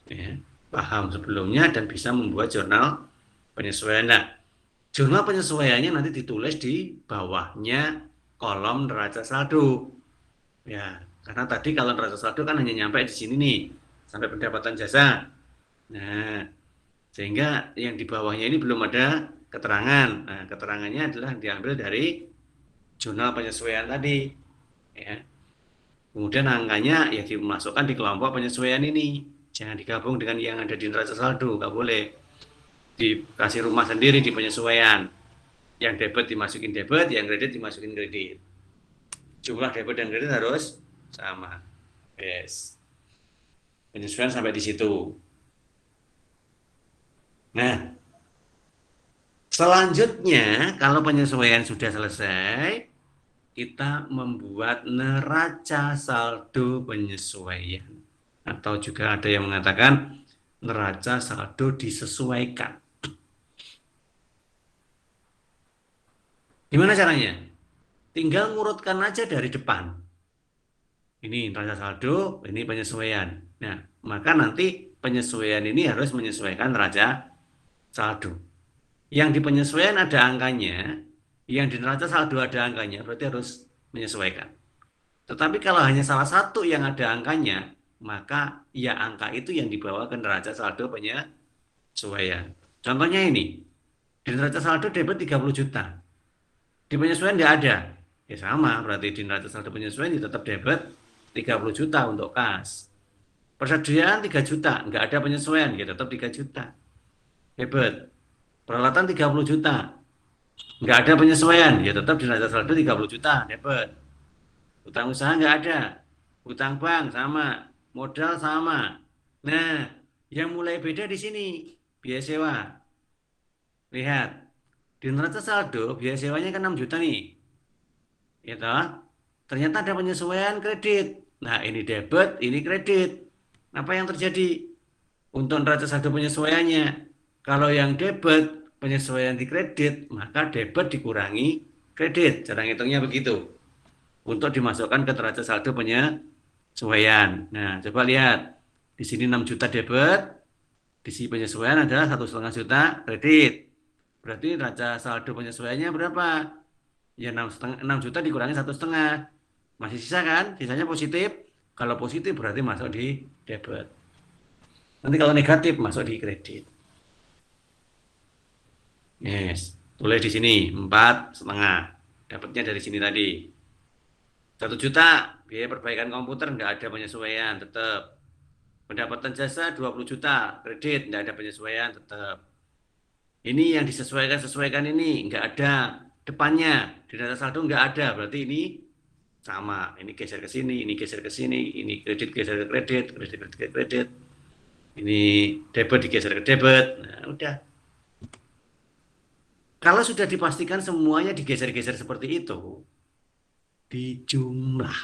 Ya, paham sebelumnya dan bisa membuat jurnal penyesuaian. Nah, jurnal penyesuaiannya nanti ditulis di bawahnya kolom neraca saldo. Ya, karena tadi kalau neraca saldo kan hanya nyampe di sini nih, sampai pendapatan jasa. Nah, sehingga yang di bawahnya ini belum ada keterangan. Nah, keterangannya adalah diambil dari jurnal penyesuaian tadi. Ya. Kemudian angkanya ya dimasukkan di kelompok penyesuaian ini. Jangan digabung dengan yang ada di neraca saldo, nggak boleh. Dikasih rumah sendiri di penyesuaian. Yang debit dimasukin debit, yang kredit dimasukin kredit. Jumlah debit dan kredit harus sama. Yes. Penyesuaian sampai di situ. Nah, selanjutnya kalau penyesuaian sudah selesai, kita membuat neraca saldo penyesuaian. Atau juga ada yang mengatakan neraca saldo disesuaikan. Gimana caranya? Tinggal ngurutkan aja dari depan. Ini neraca saldo, ini penyesuaian. Nah, maka nanti penyesuaian ini harus menyesuaikan neraca saldo. Yang di penyesuaian ada angkanya, yang di neraca saldo ada angkanya, berarti harus menyesuaikan. Tetapi kalau hanya salah satu yang ada angkanya, maka ya angka itu yang dibawa ke neraca saldo penyesuaian. Contohnya ini, di neraca saldo debit 30 juta. Di penyesuaian tidak ada. Ya sama, berarti di neraca saldo penyesuaian tetap debit 30 juta untuk kas. Persediaan 3 juta, nggak ada penyesuaian, ya tetap 3 juta. Debit. Peralatan 30 juta, nggak ada penyesuaian, ya tetap di neraca saldo 30 juta, debit. Utang usaha nggak ada, utang bank sama, modal sama. Nah, yang mulai beda di sini, biaya sewa. Lihat, di neraca saldo biaya sewanya kan 6 juta nih. Ya toh? Ternyata ada penyesuaian kredit. Nah, ini debit, ini kredit. Apa yang terjadi? Untuk neraca saldo penyesuaiannya. Kalau yang debit, penyesuaian di kredit, maka debit dikurangi kredit. Cara ngitungnya begitu. Untuk dimasukkan ke neraca saldo penyesuaian. Nah, coba lihat. Di sini 6 juta debit, di sini penyesuaian adalah 1,5 juta kredit. Berarti neraca saldo penyesuaiannya berapa? Ya 6 juta dikurangi 1,5. Masih sisa kan? Sisanya positif. Kalau positif berarti masuk di debit. Nanti kalau negatif masuk di kredit. Yes, tulis di sini 4,5. Dapatnya dari sini tadi. 1 juta biaya perbaikan komputer nggak ada penyesuaian tetap. Pendapatan jasa 20 juta kredit nggak ada penyesuaian tetap. Ini yang disesuaikan ini nggak ada depannya di data saldo nggak ada berarti ini sama. Ini geser ke sini, ini geser ke sini, ini kredit geser ke kredit, kredit ke kredit. Ini debit digeser ke debit. Nah, udah. Kalau sudah dipastikan semuanya digeser-geser seperti itu, dijumlah.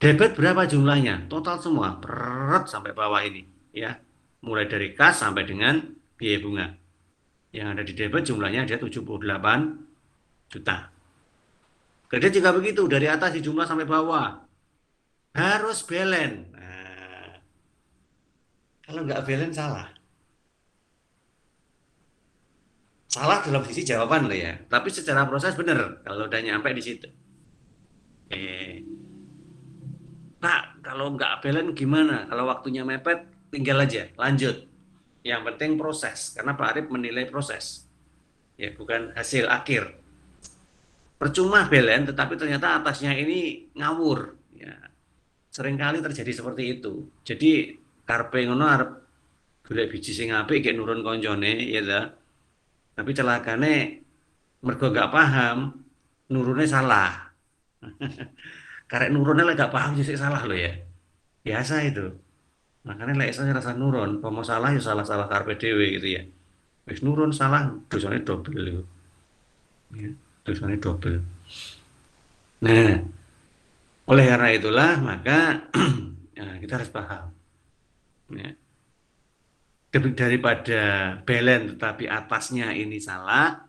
Debit berapa jumlahnya? Total semua, berat sampai bawah ini, ya. Mulai dari kas sampai dengan biaya bunga. Yang ada di debit jumlahnya ada 78 juta. Kredit juga begitu, dari atas dijumlah sampai bawah. Harus balance. Nah, kalau nggak balance salah. Salah dalam sisi jawaban loh ya. Tapi secara proses benar kalau udah nyampe di situ. Eh, Pak, kalau nggak balance gimana? Kalau waktunya mepet, tinggal aja, lanjut. Yang penting proses, karena Pak Arif menilai proses. Ya, bukan hasil akhir. Percuma balance, tetapi ternyata atasnya ini ngawur. Ya, seringkali terjadi seperti itu. Jadi, karpe ngono arep golek biji sing apik kayak nurun koncone, ya ta. Tapi celakane mergo nggak paham, nurunnya salah. Karek nurunnya lah nggak paham jadi salah loh ya. Biasa itu. Makanya lek saya rasa nurun, kalau salah ya salah-salah karpe dewe gitu ya. Wis nurun salah, dosanya double itu. Ya, dosanya double. Nah, oleh karena itulah maka ya, kita harus paham. Ya. Daripada balance tetapi atasnya ini salah,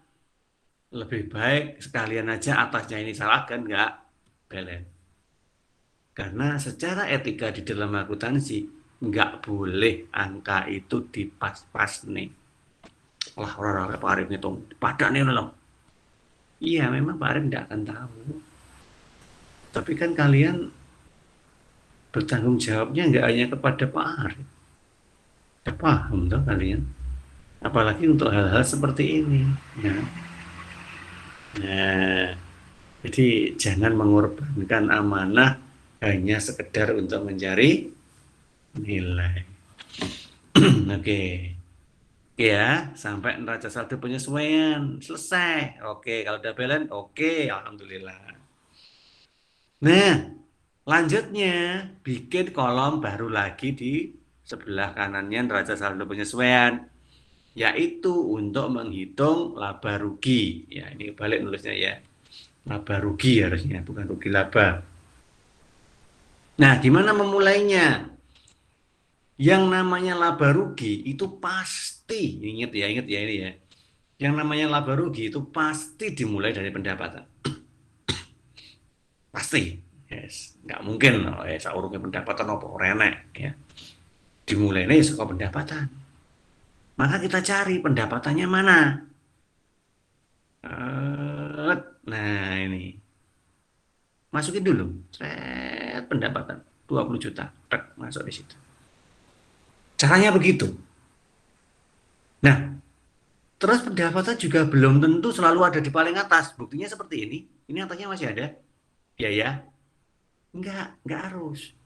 lebih baik sekalian aja atasnya ini salah kan nggak balance. Karena secara etika di dalam akuntansi nggak boleh angka itu dipas-pas nih. Wah, orang-orang Pak Arif ngitung, padan nih loh. Iya, memang Pak Arif tidak akan tahu. Tapi kan kalian bertanggung jawabnya nggak hanya kepada Pak Arif. Ya, paham toh kalian? Apalagi untuk hal-hal seperti ini. Ya. Nah, jadi jangan mengorbankan amanah hanya sekedar untuk mencari nilai. Oke. Oke ya, sampai neraca saldo penyesuaian selesai. Oke, kalau udah balance, oke, alhamdulillah. Nah, Lanjutnya, bikin kolom baru lagi di sebelah kanannya neraca saldo penyesuaian, yaitu untuk menghitung laba rugi. Ya, ini balik nulisnya ya. Laba rugi harusnya, bukan rugi laba. Nah, gimana memulainya? Yang namanya laba rugi itu pasti, ingat ya ini ya. Yang namanya laba rugi itu pasti dimulai dari pendapatan. Pasti. Yes, nggak mungkin saurunge pendapatan apa renek ya. Dimulai nih soal pendapatan. Maka kita cari pendapatannya mana. Nah ini. Masukin dulu. Pendapatan 20 juta. Masuk di situ. Caranya begitu. Nah, terus pendapatan juga belum tentu selalu ada di paling atas. Buktinya seperti ini. Ini atasnya masih ada. Biaya. Enggak harus.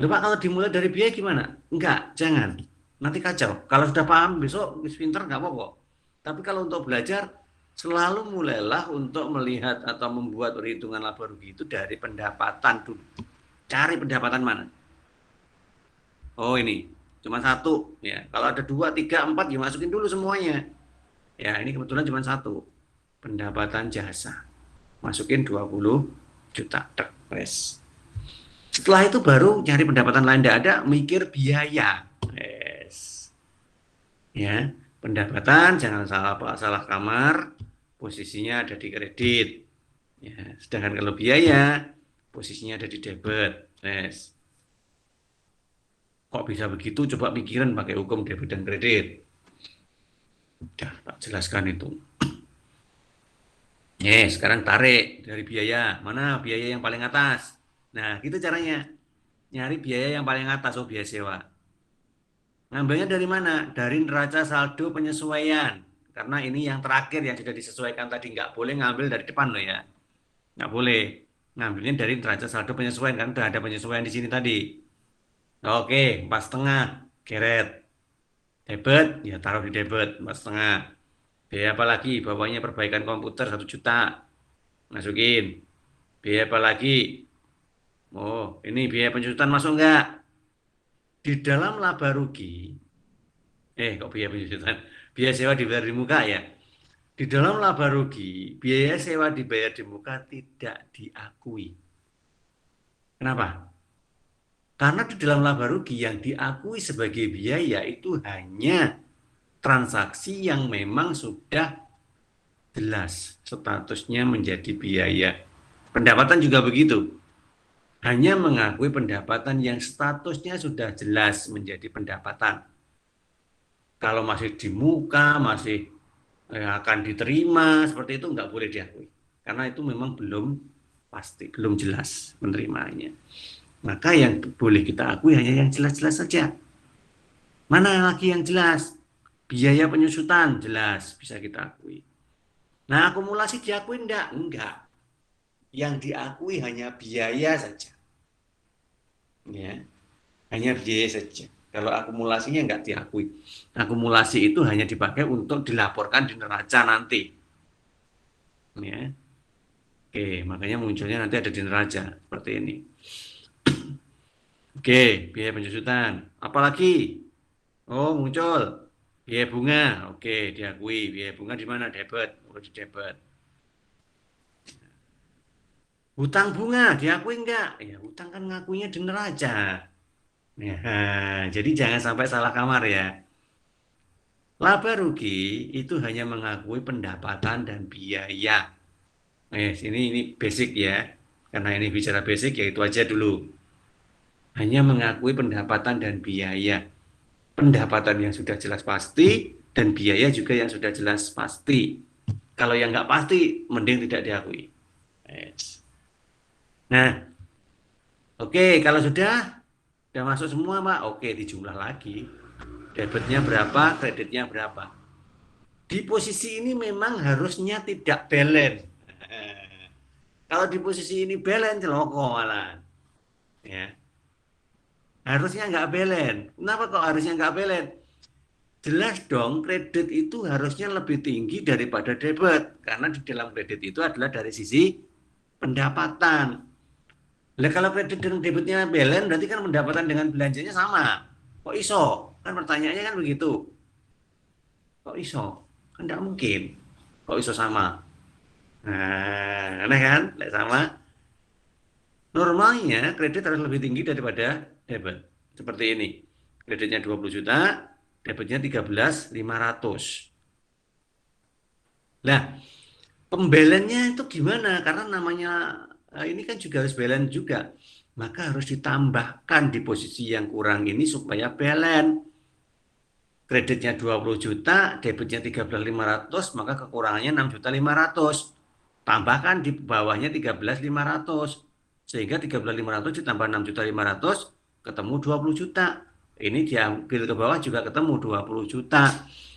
Loh Pak, kalau dimulai dari biaya gimana? Enggak, jangan. Nanti kacau. Kalau sudah paham besok pinter nggak apa-apa. Tapi kalau untuk belajar, selalu mulailah untuk melihat atau membuat perhitungan laba rugi itu dari pendapatan dulu. Cari pendapatan mana? Oh ini, cuma satu. Ya, kalau ada 2, 3, 4, ya masukin dulu semuanya. Ya, ini kebetulan cuma satu. Pendapatan jasa. Masukin 20 juta. Tes. Setelah itu baru nyari pendapatan lain, tidak ada, mikir biaya. Yes. Ya, pendapatan jangan salah kamar, posisinya ada di kredit. Ya, sedangkan kalau biaya posisinya ada di debit. Yes. Kok bisa begitu? Coba pikiran pakai hukum debit dan kredit. Udah, tak jelaskan itu. Sekarang tarik dari biaya. Mana biaya yang paling atas? Nah, gitu caranya. Nyari biaya yang paling atas, biaya sewa. Ngambilnya dari mana? Dari neraca saldo penyesuaian. Karena ini yang terakhir yang sudah disesuaikan tadi. Nggak boleh ngambil dari depan loh ya. Nggak boleh. Ngambilnya dari neraca saldo penyesuaian. Kan udah ada penyesuaian di sini tadi. Oke, 4,5. Geret. Debit, ya taruh di debit. 4,5. Biaya apa lagi? Bawahnya perbaikan komputer 1 juta. Masukin. Biaya apa lagi? Oh, ini biaya penjusutan masuk nggak? Di dalam laba rugi, kok biaya penjusutan? Biaya sewa dibayar di muka ya? Di dalam laba rugi, biaya sewa dibayar di muka tidak diakui. Kenapa? Karena di dalam laba rugi yang diakui sebagai biaya itu hanya transaksi yang memang sudah jelas statusnya menjadi biaya. Pendapatan juga begitu. Hanya mengakui pendapatan yang statusnya sudah jelas menjadi pendapatan. Kalau masih di muka, masih akan diterima, seperti itu nggak boleh diakui. Karena itu memang belum pasti, belum jelas menerimanya. Maka yang boleh kita akui hanya yang jelas-jelas saja. Mana lagi yang jelas? Biaya penyusutan, jelas, bisa kita akui. Nah, akumulasi diakui enggak? Enggak. Yang diakui hanya biaya saja. Ya, hanya biaya saja. Kalau akumulasinya enggak diakui. Akumulasi itu hanya dipakai untuk dilaporkan di neraca nanti. Ya. Oke, makanya munculnya nanti ada di neraca seperti ini. Oke, biaya penjusutan. Apalagi? Oh, muncul biaya bunga. Oke, diakui. Biaya bunga di mana? Debit. Oh, di debit. Hutang bunga diakui enggak? Ya, hutang kan ngakuinya di neraca. Ya, jadi jangan sampai salah kamar ya. Laba rugi itu hanya mengakui pendapatan dan biaya. Ini basic ya. Karena ini bicara basic ya itu aja dulu. Hanya mengakui pendapatan dan biaya. Pendapatan yang sudah jelas pasti dan biaya juga yang sudah jelas pasti. Kalau yang nggak pasti, mending tidak diakui. Nah, oke, kalau sudah masuk semua, Pak. Oke, dijumlah lagi. Debitnya berapa, kreditnya berapa. Di posisi ini memang harusnya tidak balance. Kalau di posisi ini balance, celoko malah. Ya. Harusnya nggak balance. Kenapa kok harusnya nggak balance? Jelas dong, kredit itu harusnya lebih tinggi daripada debit. Karena di dalam kredit itu adalah dari sisi pendapatan. Lah kalau kredit dan debitnya balance berarti kan pendapatan dengan belanjanya sama. Kok iso? Kan pertanyaannya kan begitu. Kok iso? Kan tidak mungkin. Kok iso sama? Nah, aneh kan? Lek sama. Normalnya kredit harus lebih tinggi daripada debit. Seperti ini. Kreditnya 20 juta, debitnya 13.500. Nah, pembelannya itu gimana? Karena namanya ini kan juga harus balance juga. Maka harus ditambahkan di posisi yang kurang ini supaya balance. Kreditnya 20 juta, debitnya 13.500, maka kekurangannya 6.500. Tambahkan di bawahnya 13.500. Sehingga 13.500 ditambah 6.500 ketemu 20 juta. Ini diambil ke bawah juga ketemu 20 juta.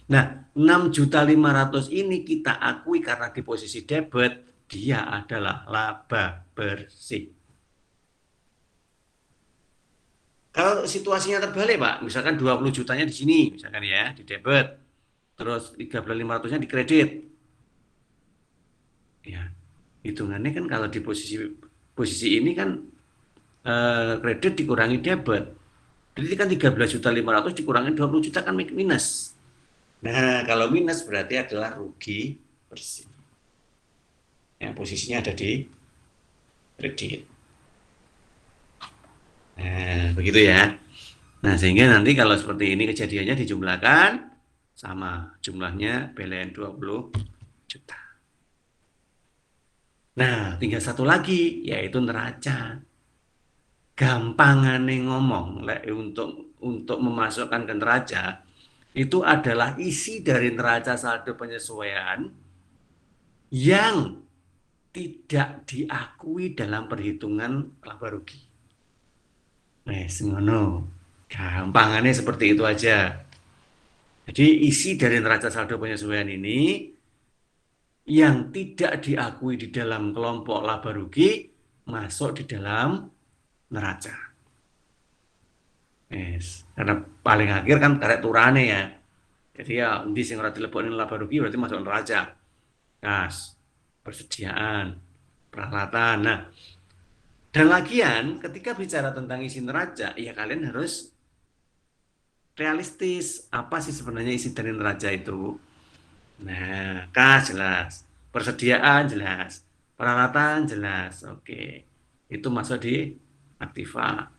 Nah, 6.500.000 ini kita akui karena di posisi debit, dia adalah laba bersih. Kalau situasinya terbalik, Pak, misalkan 20 jutanya di sini, misalkan ya, di debit, terus 13.500-nya di kredit. Ya, hitungannya kan kalau di posisi posisi ini kan kredit dikurangi debit. Jadi kan 13.500.000 dikurangi 20 juta kan minus. Nah, kalau minus berarti adalah rugi bersih. Yang posisinya ada di kredit. Nah, begitu ya. Nah, sehingga nanti kalau seperti ini kejadiannya dijumlahkan sama jumlahnya PLN 20 juta. Nah, tinggal satu lagi yaitu neraca. Gampangane ngomong untuk memasukkan ke neraca itu adalah isi dari neraca saldo penyesuaian yang tidak diakui dalam perhitungan laba rugi. Ngono. Gampangannya seperti itu aja. Jadi isi dari neraca saldo penyesuaian ini yang tidak diakui di dalam kelompok laba rugi masuk di dalam neraca. Karena paling akhir kan karek turane ya. Jadi ya endi sing ora dilebokne laba rugi berarti masuk neraca. Kas, persediaan, peralatan. Nah, dan lagian ketika bicara tentang isi neraca, ya kalian harus realistis. Apa sih sebenarnya isi dari neraca itu? Nah, kas jelas, persediaan jelas, peralatan jelas. Oke, itu masuk di aktiva.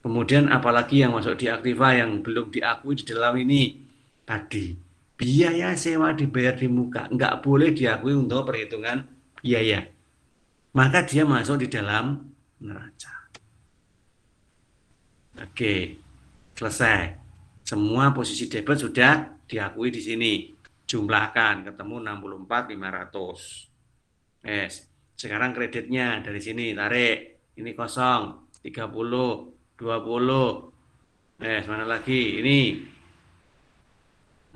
Kemudian apalagi yang masuk di aktiva yang belum diakui di dalam ini tadi biaya sewa dibayar di muka nggak boleh diakui untuk perhitungan biaya, maka dia masuk di dalam neraca. Oke, selesai. Semua posisi debit sudah diakui di sini. Jumlahkan ketemu 64.500. Sekarang kreditnya dari sini tarik. Ini kosong 30, 20. Mana lagi? Ini.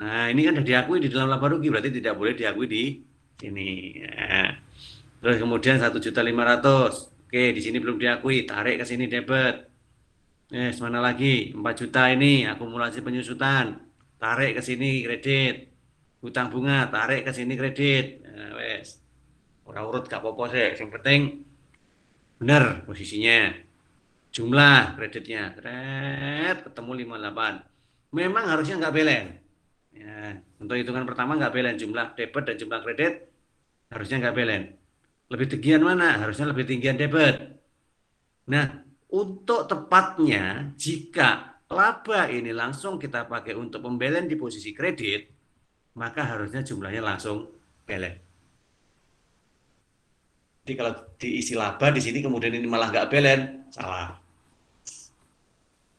Nah, ini kan sudah diakui di dalam laba rugi, berarti tidak boleh diakui di sini. Nah, terus kemudian 1.500.000. Oke, di sini belum diakui, tarik ke sini debit. Mana lagi? 4 juta ini akumulasi penyusutan. Tarik ke sini kredit. Hutang bunga, tarik ke sini kredit. Nah, wes. Ora urut gak apa-apa sih. Yang penting benar posisinya. Jumlah kreditnya. Ketemu 58. Memang harusnya nggak belen. Ya, untuk hitungan pertama nggak belen. Jumlah debit dan jumlah kredit harusnya nggak belen. Lebih tinggian mana? Harusnya lebih tinggian debit. Nah, untuk tepatnya, jika laba ini langsung kita pakai untuk pembelian di posisi kredit, maka harusnya jumlahnya langsung belen. Jadi kalau diisi laba di sini kemudian ini malah nggak belen, salah.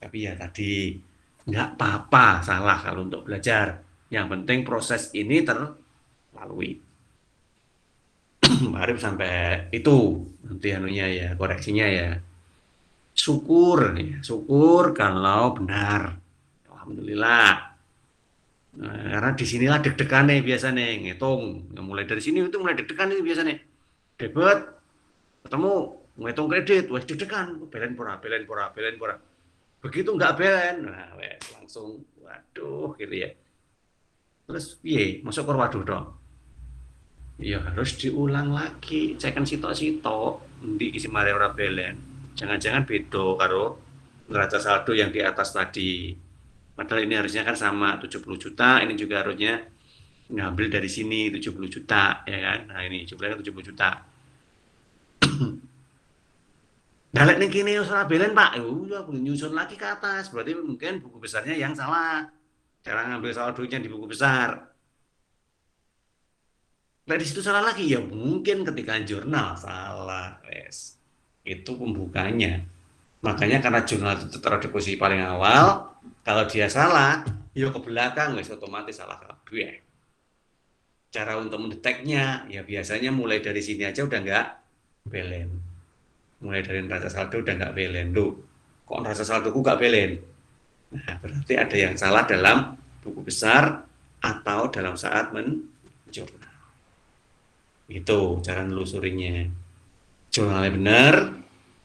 Tapi ya tadi nggak apa-apa salah kalau untuk belajar. Yang penting proses ini terlalui. Mari sampai itu nanti anunya ya koreksinya ya. Syukur kalau benar. Alhamdulillah. Nah, karena disinilah deg-degan nih biasanya ngitung. Mulai dari sini itu mulai deg-degan nih biasanya. Debit ketemu ngitung kredit, wes deg-degan, belen pora. Begitu nggak belen, nah wes langsung waduh gitu ya. Terus piye? Masuk ke waduh dong. Ya harus diulang lagi, cekan sito-sito di isi mare ora belen. Jangan-jangan beda karo neraca saldo yang di atas tadi. Padahal ini harusnya kan sama 70 juta, ini juga harusnya ngambil dari sini 70 juta, ya kan? Nah ini jumlahnya 70 juta. Nah, lek ning kene salah belen Pak, ya udah nyusun lagi ke atas. Berarti mungkin buku besarnya yang salah. Cara ngambil saldonya di buku besar. Nah, di situ salah lagi ya mungkin ketika jurnal salah, wes. Itu pembukanya. Makanya karena jurnal itu taruh di posisi paling awal, kalau dia salah, yuk ke belakang wes otomatis salah kabeh. Cara untuk mendeteknya ya biasanya mulai dari sini aja udah nggak belen. Mulai dari neraca saldo udah nggak belen. Loh, kok neraca saldoku nggak belen? Nah, berarti ada yang salah dalam buku besar atau dalam saat menjurnal. Itu cara nelusurinya. Jurnalnya benar,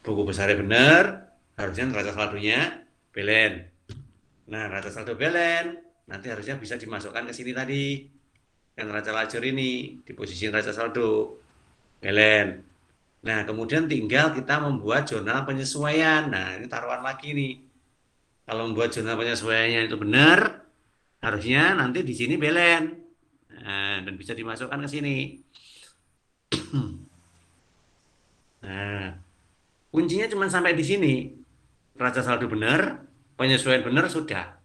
buku besarnya benar, harusnya neraca saldonya belen. Nah, neraca saldo belen, nanti harusnya bisa dimasukkan ke sini tadi. Yang neraca lajur ini, di posisi neraca saldo belen. Nah, kemudian tinggal kita membuat jurnal penyesuaian. Nah, ini taruhan lagi nih. Kalau membuat jurnal penyesuaiannya itu benar, harusnya nanti di sini belen. Nah, dan bisa dimasukkan ke sini. Nah, kuncinya cuma sampai di sini. Neraca saldo benar, penyesuaian benar sudah.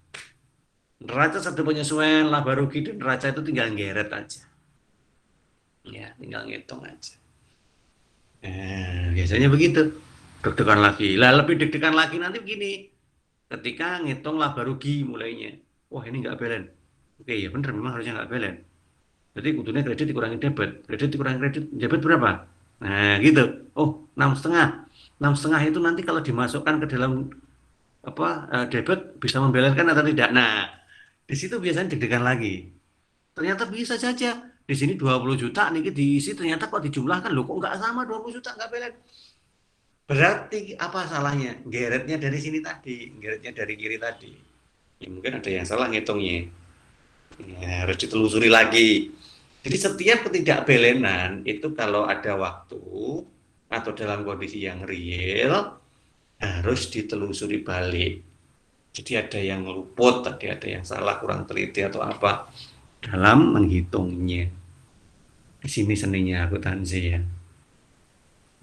Neraca saldo penyesuaian, laba rugi dan neraca itu tinggal ngeret aja. Ya, tinggal ngitung aja. Biasanya begitu. Deg-degan lagi. Lah lebih deg-degan lagi nanti begini. Ketika ngitung laba rugi mulainya. Wah ini nggak belen. Oke ya bener memang harusnya nggak belen. Jadi kudunya kredit dikurangi debit. Kredit dikurangi kredit. Debit berapa? Nah gitu. Oh 6,5. 6,5 itu nanti kalau dimasukkan ke dalam apa debit bisa membelenkan atau tidak. Nah di situ biasanya deg-degan lagi. Ternyata bisa saja. Di sini 20 juta nih diisi ternyata kok dijumlahkan loh kok nggak sama 20 juta nggak belen. Berarti apa salahnya? Geretnya dari sini tadi, geretnya dari kiri tadi. Ya, mungkin ada yang salah ngitungnya. Ya, harus ditelusuri lagi. Jadi setiap ketidakbelenan itu kalau ada waktu atau dalam kondisi yang real harus ditelusuri balik. Jadi ada yang luput, tadi ada yang salah, kurang teliti atau apa dalam menghitungnya. Di sini seninya akuntansi ya.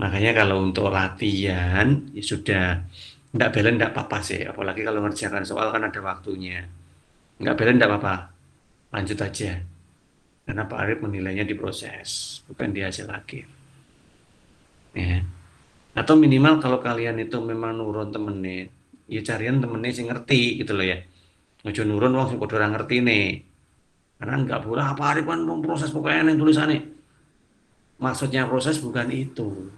Makanya kalau untuk latihan ya sudah nggak belen nggak apa-apa sih. Apalagi kalau ngerjakan soal kan ada waktunya. Nggak belen nggak apa-apa, lanjut aja. Karena Pak Arif menilainya di proses, bukan di hasil akhir. Ya. Atau minimal kalau kalian itu memang nurun temennya, ya carian temennya sih ngerti gitu loh ya. Ojo nurun wong sing padha ora ngerti nih. Karena nggak boleh Pak Arif kan proses pokoknya yang tulisannya. Maksudnya proses bukan itu.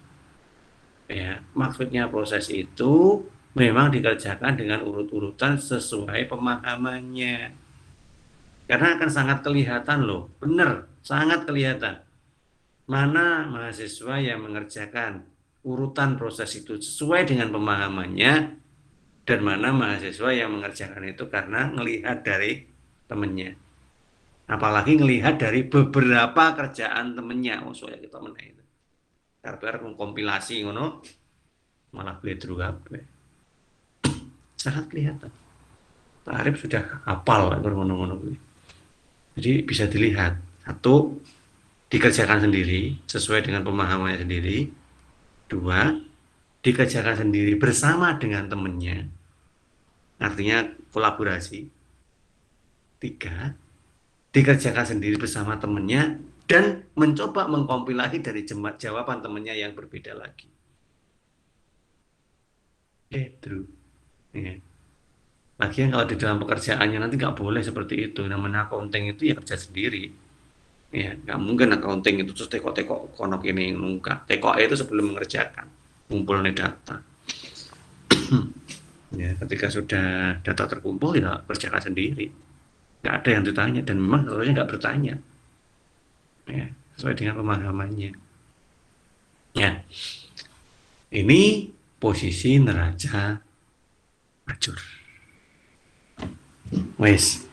Ya, maksudnya proses itu memang dikerjakan dengan urut-urutan sesuai pemahamannya. Karena akan sangat kelihatan loh, benar, sangat kelihatan. Mana mahasiswa yang mengerjakan urutan proses itu sesuai dengan pemahamannya, dan mana mahasiswa yang mengerjakan itu karena melihat dari temennya. Apalagi melihat dari beberapa kerjaan temennya. Oh, soalnya kita menang itu. Karena mengkompilasi, ngono, malah bledru kabeh. Sangat kelihatan. Pak Arif sudah hafal ngono-ngono. Jadi bisa dilihat. Satu, dikerjakan sendiri sesuai dengan pemahamannya sendiri. Dua, dikerjakan sendiri bersama dengan temannya. Artinya kolaborasi. Tiga, dikerjakan sendiri bersama temannya dan mencoba mengkompilasi dari jawaban temannya yang berbeda lagi. True. Ya. Lagian kalau di dalam pekerjaannya nanti nggak boleh seperti itu. Namanya accounting itu ya kerja sendiri. Ya, nggak mungkin accounting itu terus teko-teko konok ini nungkak. Teko itu sebelum mengerjakan, kumpulnya data. Ya, ketika sudah data terkumpul ya kerjakan sendiri. Nggak ada yang ditanya dan memang harusnya nggak bertanya. Ya, sesuai dengan pemahamannya. Ya, ini posisi neraca acur. Wes,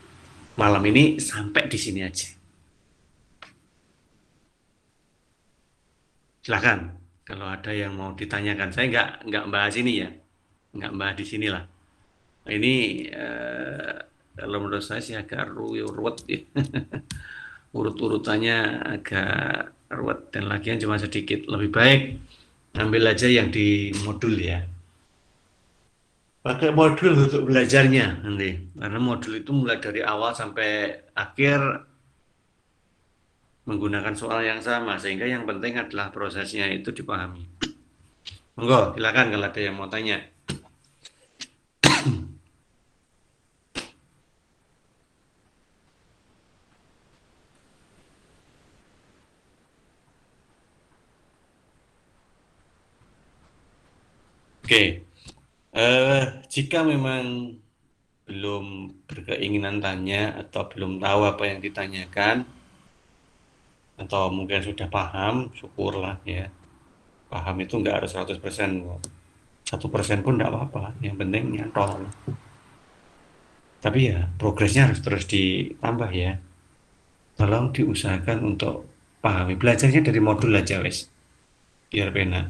malam ini sampai di sini aja. Silakan. Kalau ada yang mau ditanyakan, saya nggak bahas ini ya, nggak bahas di sini lah. Ini kalau menurut saya sih agak ruwet ya. Urut-urutannya agak ruwet dan lagian cuma sedikit. Lebih baik ambil aja yang di modul ya. Pakai modul untuk belajarnya nanti. Karena modul itu mulai dari awal sampai akhir menggunakan soal yang sama, sehingga yang penting adalah prosesnya itu dipahami. Monggo, silakan kalau ada yang mau tanya. Oke, jika memang belum berkeinginan tanya atau belum tahu apa yang ditanyakan, atau mungkin sudah paham, syukurlah ya. Paham itu nggak harus 100%. 1% pun nggak apa-apa, yang penting nyantol. Tapi ya, progresnya harus terus ditambah ya. Tolong diusahakan untuk pahami. Belajarnya dari modul aja, wes. Biar pena.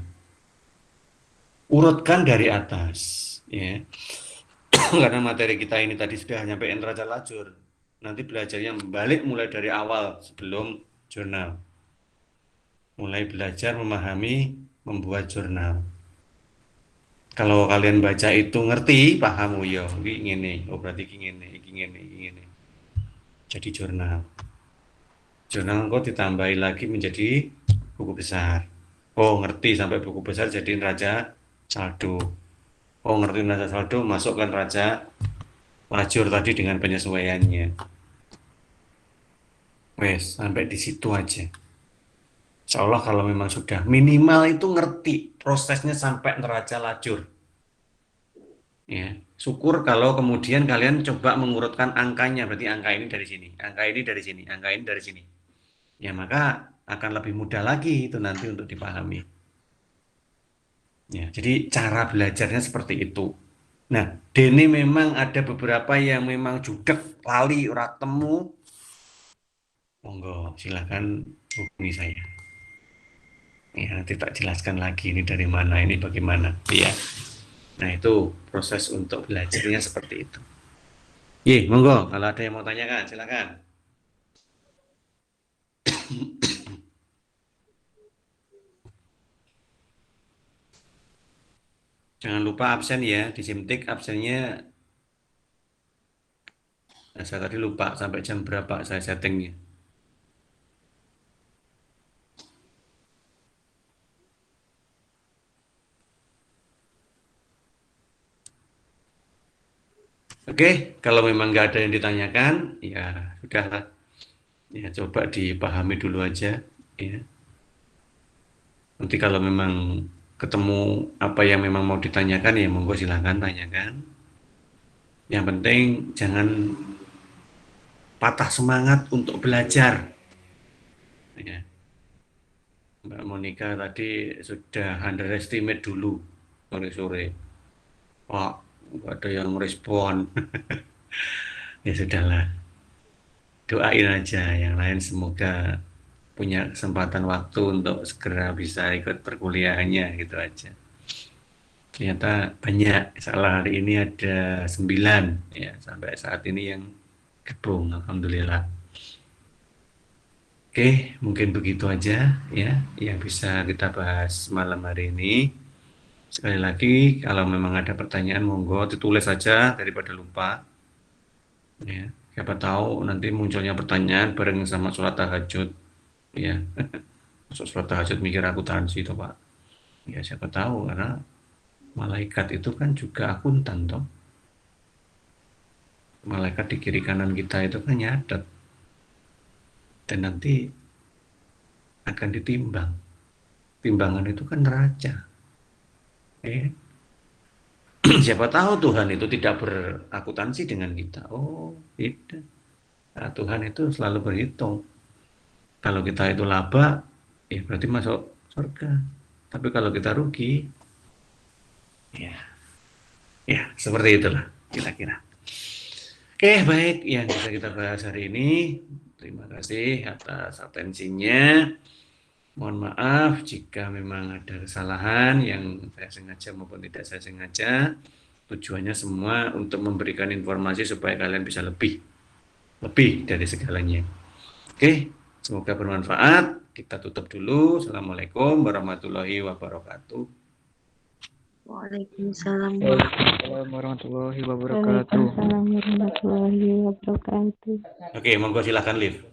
Urutkan dari atas, ya. Karena materi kita ini tadi sudah nyampein neraca lajur. Nanti belajarnya balik mulai dari awal sebelum jurnal. Mulai belajar memahami, membuat jurnal. Kalau kalian baca itu ngerti, paham oh ya, ini ngene, oh berarti ini ngene, ini ngene, ini ngene. Jadi jurnal. Jurnal kok ditambahi lagi menjadi buku besar. Oh, ngerti sampai buku besar jadi neraca saldo. Oh, ngerti neraca saldo, masukkan neraca lajur tadi dengan penyesuaiannya. Wes, sampai di situ aja. Seolah kalau memang sudah minimal itu ngerti prosesnya sampai neraca lajur. Ya, syukur kalau kemudian kalian coba mengurutkan angkanya, berarti angka ini dari sini, angka ini dari sini, angka ini dari sini. Ya, maka akan lebih mudah lagi itu nanti untuk dipahami. Ya, jadi cara belajarnya seperti itu. Nah, Dene memang ada beberapa yang memang judek, lali, ora temu. Monggo, silakan hubungi saya. Ya, nanti tak jelaskan lagi ini dari mana, ini bagaimana. Ya. Nah, itu proses untuk belajarnya seperti itu. Monggo, kalau ada yang mau tanyakan, silakan. Jangan lupa absen ya, disimtik absennya. Nah, saya tadi lupa sampai jam berapa saya settingnya. Oke, kalau memang nggak ada yang ditanyakan, ya sudahlah. Ya, coba dipahami dulu aja. Ya. Nanti kalau memang ketemu apa yang memang mau ditanyakan, ya monggo silahkan tanyakan. Yang penting jangan patah semangat untuk belajar. Ya. Mbak Monica tadi sudah underestimate dulu sore-sore. Pak, nggak ada yang respon. Ya sudahlah, doain aja. Yang lain semoga punya kesempatan waktu untuk segera bisa ikut perkuliahannya gitu aja. Ternyata banyak, salah hari ini ada 9 ya sampai saat ini yang gabung, alhamdulillah. Oke, mungkin begitu aja ya yang bisa kita bahas malam hari ini. Sekali lagi, kalau memang ada pertanyaan, monggo ditulis saja daripada lupa. Ya, siapa tahu nanti munculnya pertanyaan bareng sama sholat tahajud. Ya, masuk sholat tahajud mikir akuntansi itu Pak. Ya, siapa tahu karena malaikat itu kan juga akuntan toh. Malaikat di kiri kanan kita itu kan nyatet dan nanti akan ditimbang. Timbangan itu kan neraca. Ya. Siapa tahu Tuhan itu tidak berakuntansi dengan kita. Oh, tidak. Nah, Tuhan itu selalu berhitung. Kalau kita itu laba, ya berarti masuk surga. Tapi kalau kita rugi, ya, ya seperti itulah kira-kira. Oke, baik yang bisa kita bahas hari ini. Terima kasih atas atensinya. Mohon maaf jika memang ada kesalahan yang saya sengaja maupun tidak saya sengaja. Tujuannya semua untuk memberikan informasi supaya kalian bisa lebih dari segalanya. Oke, semoga bermanfaat. Kita tutup dulu. Assalamualaikum warahmatullahi wabarakatuh. Waalaikumsalam Waalaikumsalam warahmatullahi wabarakatuh. warahmatullahi wabarakatuh. Oke, monggo silakan Liv.